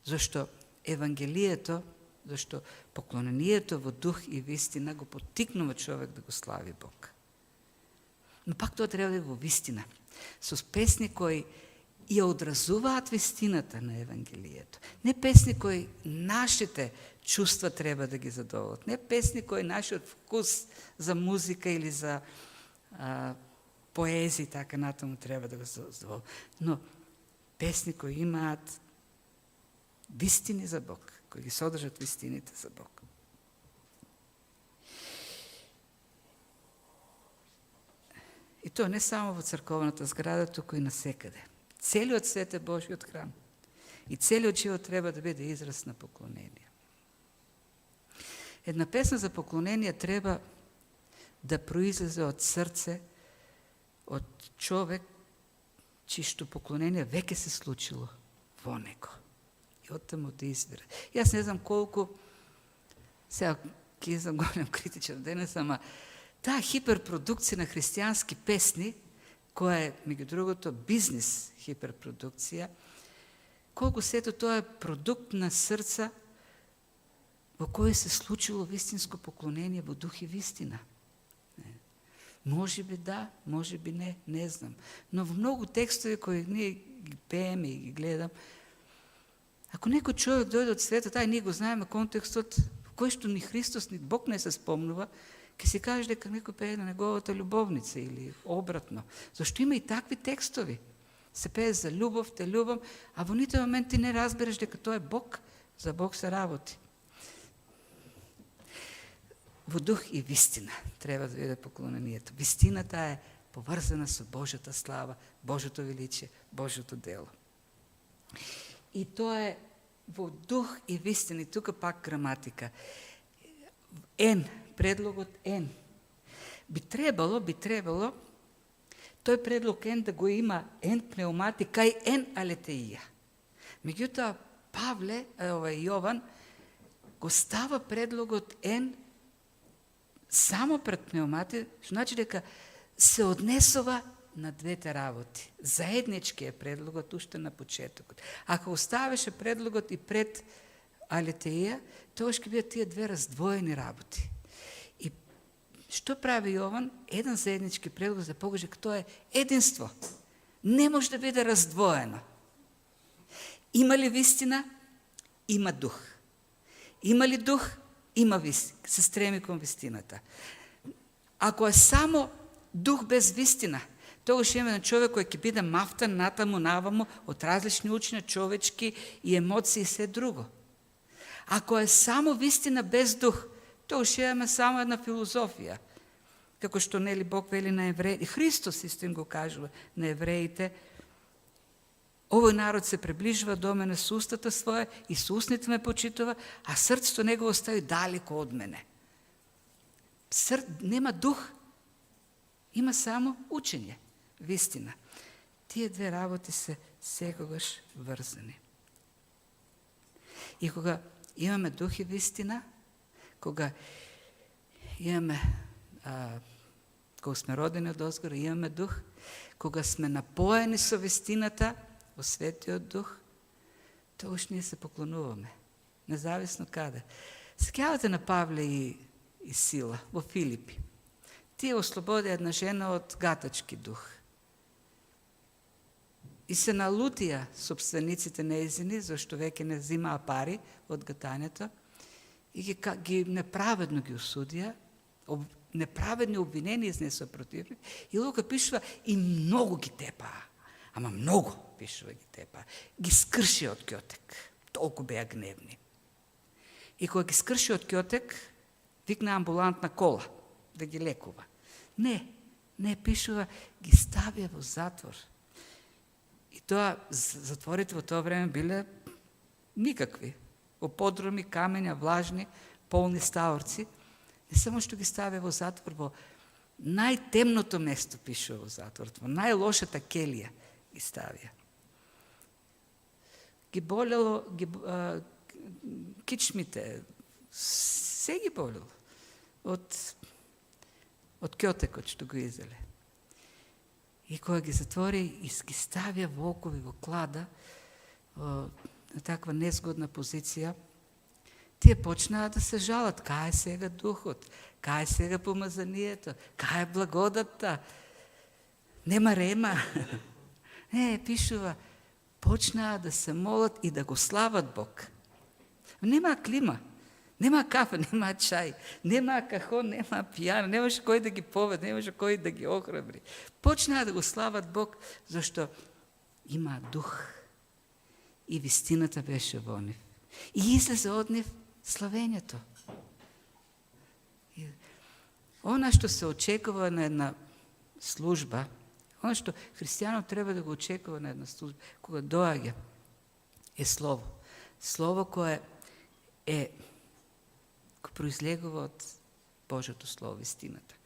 Зашто Евангелието, зашто поклонението во дух и вистина го поттикнува човек да го слави Бог. Но пак тоа треба да е во вистина. Со песни кои и ја одразуваат вистината на Евангелието. Не песни кои нашите чувства треба да ги задоволат. Не песни кои нашиот вкус за музика или за поезија, така натаму треба да го задоволат. Но песни кои имаат вистини за Бог, кои ги содржат вистините за Бог. И тоа не само во црковната зграда, туку и насекаде. Целиот свет е Божиот храм. И целиот живот треба да биде израз на поклонение. Една песна за поклонение треба да произлезе од срце, од човек, чишто поклонение веќе се случило во него. И оттаму да извира. Јас не знам колку, сега ќе знам голем критичар денес, ама таа хиперпродукција на христијански песни, која е, меѓу другото, бизнес хиперпродукција, колку сето тоа е продукт на срца во кој се случило вистинско поклонение во дух и вистина. Може би да, може би не знам. Но во многу текстови кои ние ги пееме и ги гледам, ако некој човек дојде од светот, ние го знаеме контекстот, во кој што ни Христос, ни Бог не се спомнува, ќе си каже дека некој пее на неговата љубовница или обратно. Зашто има и такви текстови. Се пее за љубов, те љубам, а во нитој момент ти не разбереш дека тоа е Бог, за Бог се работи. Во дух и вистина треба да биде поклонението. Вистината е поврзана со Божјата слава, Божјото величие, Божјото дело. И тоа е во дух и вистина. И тука пак граматика. Предлогот N. Би требало тој предлог N да го има N пнеумати кај N алетеија. Меѓутоа, Јован го става предлогот N само пред пнеумати, што значи дека се однесува на двете работи. Заеднички е предлогот уште на почетокот. Ако оставеше предлогот и пред алетеија, тоа ќе бидат тие две раздвоени работи. И што прави Јован? Еден заеднички предлог за да покаже дека тоа е единство. Не може да биде раздвоено. Има ли вистина? Има дух. Има ли дух? Има вистина. Се стреми кон вистината. Ако е само дух без вистина, тогаш имаме на човек кој ќе биде мафтан натаму наваму од различни учења, човечки и емоции и се друго. Ако е само вистина без дух, тогаш имаме само една филозофија. Како што нели Бог вели на евреите, Христос исто им го кажува на евреите, овој народ се приближува до мене со устата своја и со устните ме почитува, а срцето негово стои далеко од мене. Нема дух, има само учење, вистина. Тие две работи се секогаш врзани. И кога имаме дух и вистина, кога имаме, кога сме родени од озгора, имаме дух, кога сме напоени со вистината, во Светиот Дух, тогаш ние се поклонуваме. Независно каде. Сеќавате на Павле и Сила во Филипи. Тие ослободи една жена од гатачки дух. И се налутија собствениците нејзини, зашто веќе не взимаа пари од гатањето, и ги неправедно ги осудија, неправедни обвинени изнесоа против нив, и Лука пишува и многу ги тепаа. Ама многу, пишува ги тепаа. Ги скрши од ќотек. Толку беа гневни. И кога ги скрши од ќотек, викна амбулантна кола да ги лекува. Не пишува, ги ставија во затвор. И тоа, затворите во тоа време биле никакви. Во подруми, камења, влажни, полни стаорци. Не само што ги ставија во затвор, во најтемното место пишува во затвор, во најлошата келија ги ставија. Ги болело, кичмите, се ги болело од ќотекот што го изеле. И кога ги затвори и ги ставија во окови, во клада, на таква незгодна позиција, тие почнаа да се жалат. Кај е сега духот? Кај е сега помазанието? Кај е благодатта? Нема рема? Не, пишува, почнаа да се молат и да го слават Бог. Нема клима, нема кафе, нема чај, нема кахон, нема пијана, немаше кој да ги поведе, немаше кој да ги охрабри. Почнаа да го слават Бог, зашто има дух. И вистината беше во нив. И излезе од нив славењето. Она што се очекува на една служба, она што христијанот треба да го очекува на една служба, кога доаѓа, е слово. Слово кое произлегува од Божјото слово, вистината.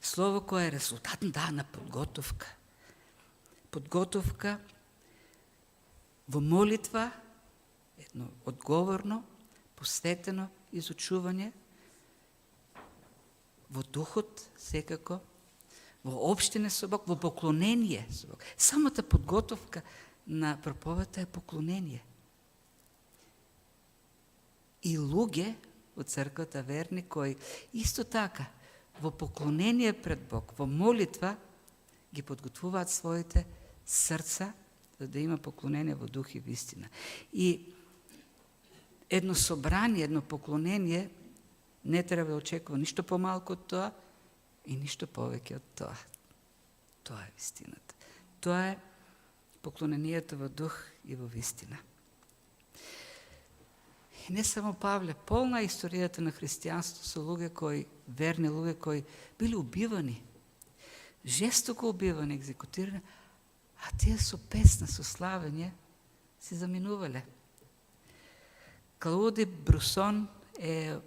Слово кое е резултат на подготовка. Подготовка во молитва, едно одговорно, посветено изучување, во духот секако, во општене со Бог, во поклонение со Бог. Самата подготовка на проповедта е поклонение. И луѓе во црквата верни кои исто така во поклонение пред Бог, во молитва ги подготвуваат своите срца за да има поклонение во дух и вистина. И едно собрание, едно поклонение не треба да очекува ништо помалку од тоа и ништо повеќе од тоа. Тоа е вистината. Тоа е поклонението во дух и во вистина. И не само Павле, полна историјата на христијанството со луѓе кои, верни луѓе кои били убивани, жестоко убивани, екзекутирани, а тие со песна, со славење си заминувале. Клауди Брусон е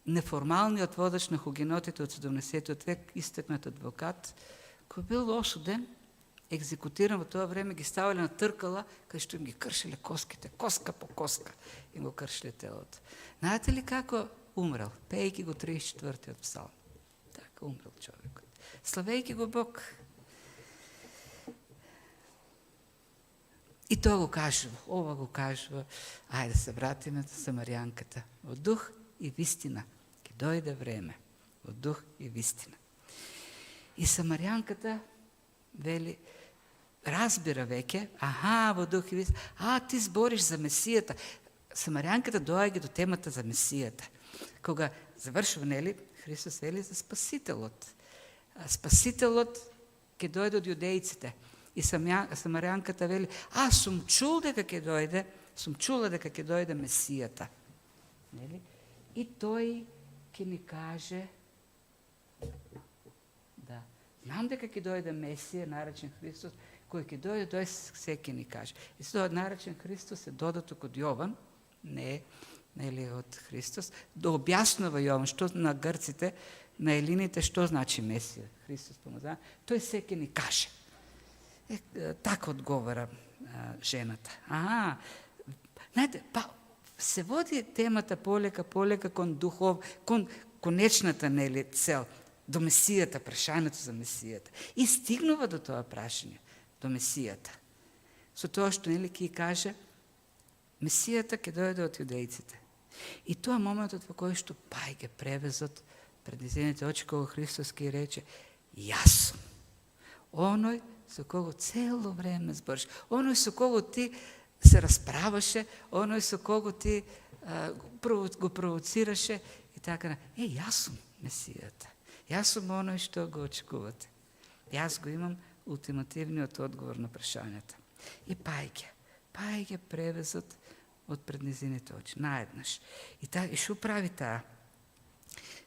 неформалниот водач на хугенотите од 17 век, истакнат адвокат, кој бил осуден, екзекутиран во тоа време, ги ставале на тркала, кај што им ги кршиле коските, коска по коска, им го кршиле телото. Знаете ли како умрел? Пејки го 34-тиот псалм. Така умрел човекот. Славејки го Бог. И тоа го кажува, ова го кажува, ајде да се вратиме на Самарјанката. Во дух и вистина. Ке дојде време. Во дух и вистина. И Самарјанката вели, разбира веќе, во дух и вистина, ти збориш за Месијата. Самарјанката доаѓа до темата за Месијата. Кога завршува, нели, Христос вели за Спасителот. Спасителот ќе дојде од јудејците. И Самарјанката вели, сум чула дека ќе дојде Месијата. Нели? И тој ќе ни каже, да, знам дека ќе дојде Месија, наречен Христос, кој ќе дојде, тој се ќе ни каже. И тоа наречен Христос е додаток од Јован, не нели од Христос, да објаснува Јован што на грците, на елините, што значи Месија. Христос помазан, тој се ќе ни каже. Така одговора жената. Знаете, се води темата полека кон духов, кон конечната нели цел, до Месијата, прашањето за Месијата. И стигнува до тоа прашање, до Месијата. Со тоа што нели ќе каже, Месијата ќе дојде од јудејците. И тоа моментот во кој што паѓа превезот пред низините очи, кога Христос ќе рече, јас сум. Оној со кого цело време збориш, оној со кого ти се расправаше, оној со кого ти го провоцираше и така. Јас сум Месијата. Јас сум оној што го очекувате. Јас го имам ултимативниот одговор на прашањата. И паѓа превезот од пред низините очи, наеднаш. И што прави таа?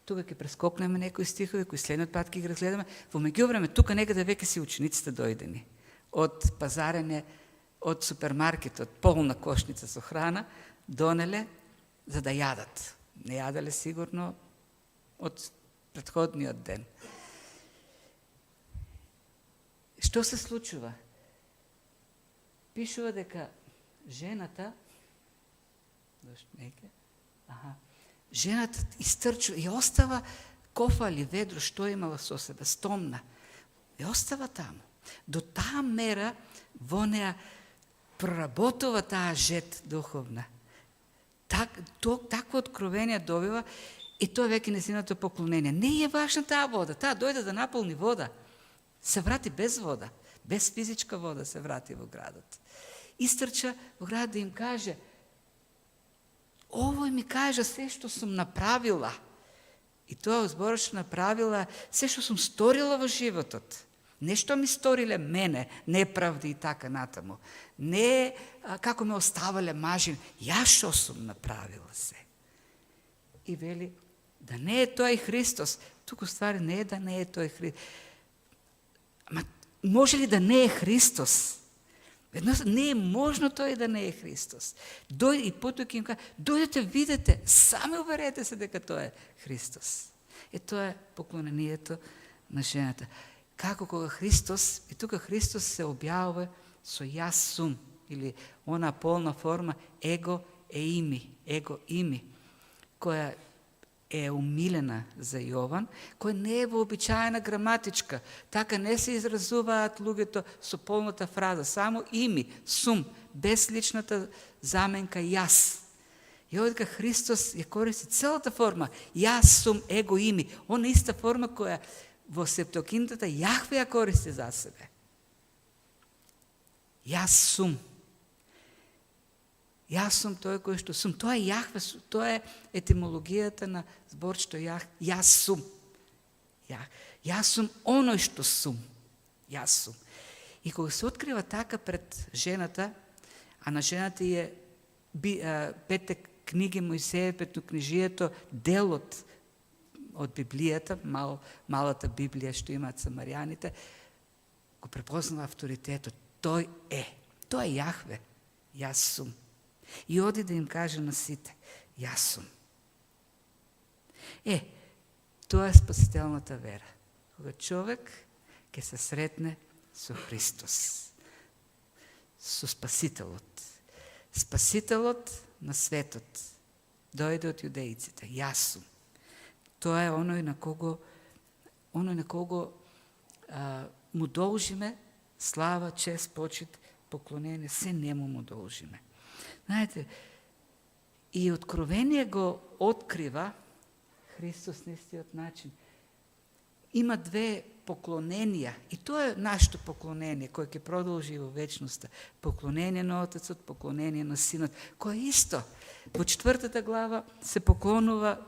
Тука ќе прескокнеме некои стихови, кои следниот пат ќе ги разгледаме. Во меѓувреме, тука некаде веќе си учениците дојдени. Од пазарење, од супермаркетот, полна кошница со храна, донеле за да јадат. Не јаделе сигурно од претходниот ден. Што се случува? Пишува дека жената, жената истрчува и остава кофа или ведро, што имала со себе, стомна. И остава таму. До таа мера во неа проработува таа жет духовна. Такво откровение добива и тоа веќе незиното поклонение. Не е важна таа вода. Таа дојде да наполни вода. Се врати без вода. Без физичка вода се врати во градот. Истрча во град да им каже, овој ми кажа се што сум направила. И тоа зборачно направила се што сум сторила во животот. Не што ми сториле мене, неправди и така натаму. Не како ме оставале мажи, ја што сум направила се. И вели, да не е тој Христос. Туку ствари не е да не е тој Христос. Ама може ли да не е Христос? Не е можно тој да не е Христос. И потоа ќе им кажа, дојдете, видете, сами уверете се дека тоа е Христос. Тоа е поклонението на жената. Како кога Христос, и тука Христос се објавува со јас сум, или она полна форма его ими, која е умилена за Јован, кој не е вообичаена граматичка. Така не се изразуваат луѓето со полната фраза, само ими, сум, без личната заменка јас. И овдека Христос ја користи целата форма, јас сум, его ими. Она иста форма која во Септуагинтата Јахве ја користи за себе. Јас сум. Јас сум тој кој што сум. Тоа е Јахве, тоа е етимологијата на зборчето јас сум. Јас сум оној што сум. Јас сум. И кога се открива така пред жената, а на жената е петте книги Мојсеев, петокнижието, делот од Библијата, малата Библија што имаат самарјаните, го препознава авторитетот. Тој е Јахве. Јас сум. И оди да им каже на сите, јас сум. Тоа е спасителната вера. Кога човек ќе се сретне со Христос, со Спасителот. Спасителот на светот дојде од јудеиците. Јас сум. Тоа е оној на кого му должиме слава, чест, почит, поклонение, се нему му должиме. Знаете, и Откровение го открива Христос на истиот начин. Има две поклоненија, и тоа е нашето поклонение, кое ќе продолжи во вечноста. Поклонение на Отецот, поклонение на Синот, кое исто. Во 4 глава се поклонува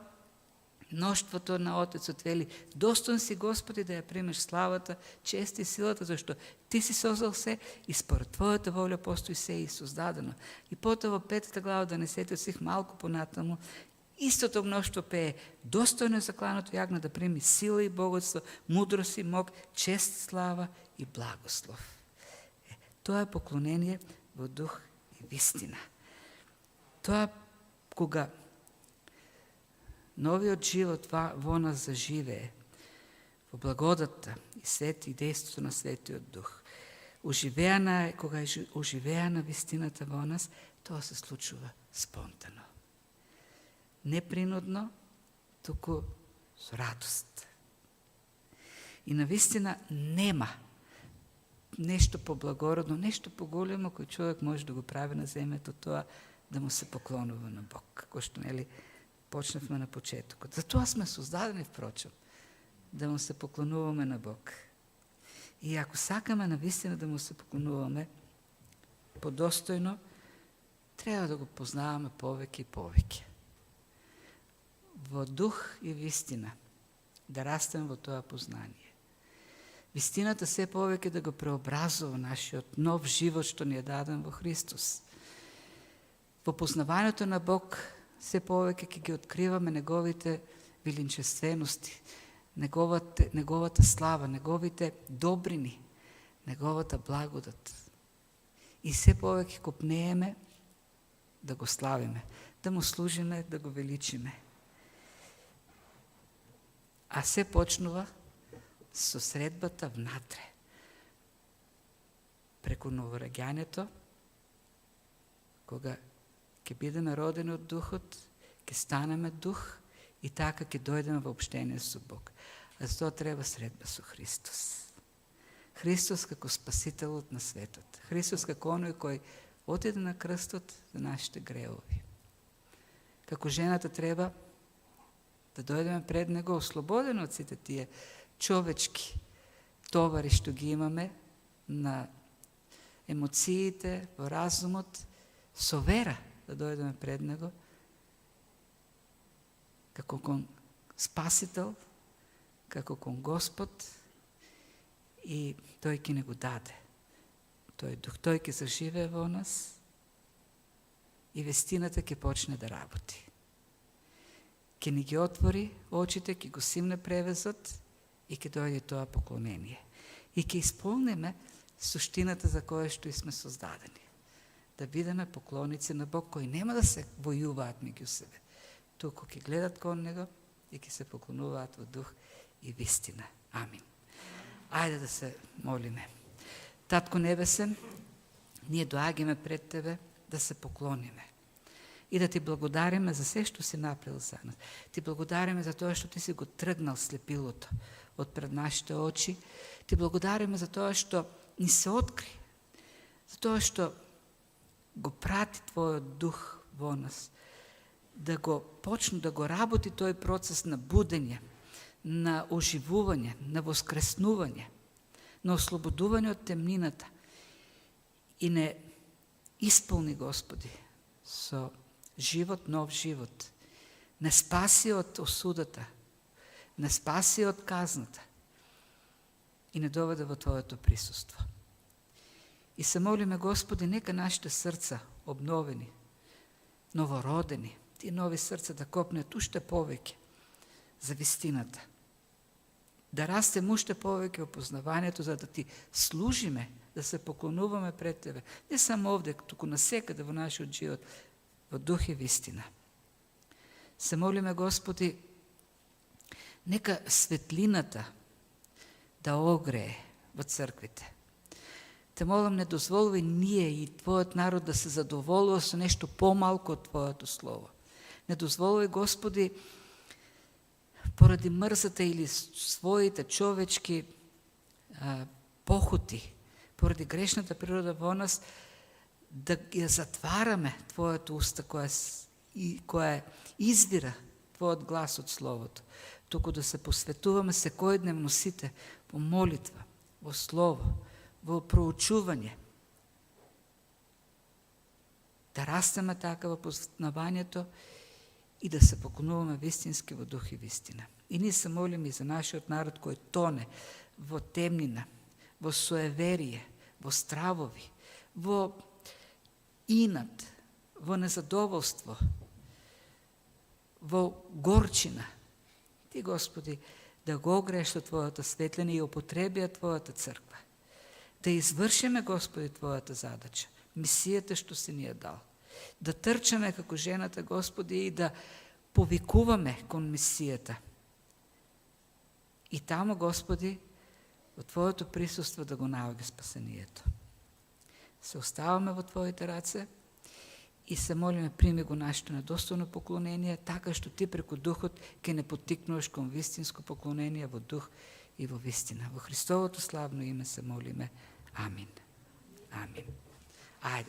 мноштвото на Отецот, вели, достоен си Господи да ја примеш славата, чест и силата, зашто Ти си создал се и според Твојата воља постои се и создадено. И потоа во 5 глава, 12 стих, малку понатаму, истото мноштво пее, достојно е закланото јагне да прими сила и богатство, мудрост и мог, чест, слава и благослов. Тоа е поклонение во дух и вистина. Тоа кога новиот живот во нас заживее, во благодатта и свети и действото на Светиот Дух. Кога е оживеана вистината во нас, тоа се случува спонтано. Не принудно, туку со радост. И навистина нема нешто поблагородно, нешто поголемо кој човек може да го прави на земјата, тоа да му се поклонува на Бог, како што почнавме на почетокот. Затоа сме создадени, впрочем, да му се поклонуваме на Бог. И ако сакаме навистина да му се поклонуваме подостојно, треба да го познаваме повеќе и повеќе. Во дух и вистина, да растем во тоа познание. Вистината се повеќе да го преобразува нашиот нов живот што ни е даден во Христос. Во познавањето на Бог се повеќе ќе ги откриваме неговите величествености, неговата слава, неговите добрини, неговата благодат. И се повеќе копнееме да го славиме, да му служиме, да го величиме. А се почнува со средбата внатре. Преку новораѓањето, кога ќе бидеме родени од Духот, ќе станеме Дух и така ќе дојдеме во обштение со Бог. А за тоа треба средба со Христос. Христос како Спасителот на светот. Христос како оној кој отиде на крстот за нашите греови. Како жената треба да дојдеме пред Него ослободени од сите тие човечки товари што ги имаме, на емоциите, во разумот, со вера да дојдеме пред Него, како кон Спасител, како кон Господ, и Тој ќе не го даде. Тој Дух, Тој ќе заживее во нас и вестината ќе почне да работи. Ќе ни ги отвори очите, ќе го симне превезот и ќе дојде тоа поклонение. И ќе исполниме суштината за која што и сме создадени. Да бидеме поклоници на Бог, кои нема да се војуваат меѓу себе, туку ќе гледат кон Него и ќе се поклонуваат во дух и вистина. Амин. Ајде да се молиме. Татко Небесен, ние доаѓаме пред Тебе да се поклониме и да Ти благодариме за се што си направил за нас. Ти благодариме за тоа што Ти си го тргнал слепилото од пред нашите очи. Ти благодариме за тоа што ни се откри, за тоа што го прати Твојот дух во нас, да го почне да го работи тој процес на будење, на оживување, на воскреснување, на ослободување од темнината и не исполни, Господи, со живот, нов живот. Не спаси од осудата, не спаси од казната и не доведе во Твоето присуство. И се молиме, Господи, нека нашите срца обновени, новородени, тие нови срца да копнат уште повеќе за вистината. Да растем уште повеќе во познавањето, за да Ти служиме, да се поклонуваме пред Тебе. Не само овде, туку насекаде во нашиот живот, во дух и вистина. Се молиме, Господи, нека светлината да огрее во црквите. Те молам, не дозволувај ние и Твојот народ да се задоволува со нешто помалку од Твоето Слово. Не дозволувај, Господи, поради мрзата или своите човечки похоти, поради грешната природа во нас, да ја затвараме Твоето уста која извира Твојот глас од Словото, туку да се посветуваме секојдневно сите во молитва, во Слово, во проучување, да растеме така во познавањето и да се поклонуваме вистински во дух и вистина. И ние се молиме и за нашиот народ кој тоне во темнина, во суеверие, во стравови, во инат, во незадоволство, во горчина. Ти, Господи, да го огрееш со Твојата светлина и употребија Твојата црква. Да извршиме, Господи, Твојата задача, мисијата што си ни ја дал. Да трчаме како жената, Господи, и да повикуваме кон мисијата. И тамо, Господи, во Твоето присуство да го наоѓа спасението. Се оставаме во Твоите раце и се молиме, прими го нашето недостојно поклонение, така што Ти преку Духот ќе не поттикнуваш кон вистинско поклонение во дух и во вистина. Во Христовото славно име се молиме. Амин. Амин. Ајде.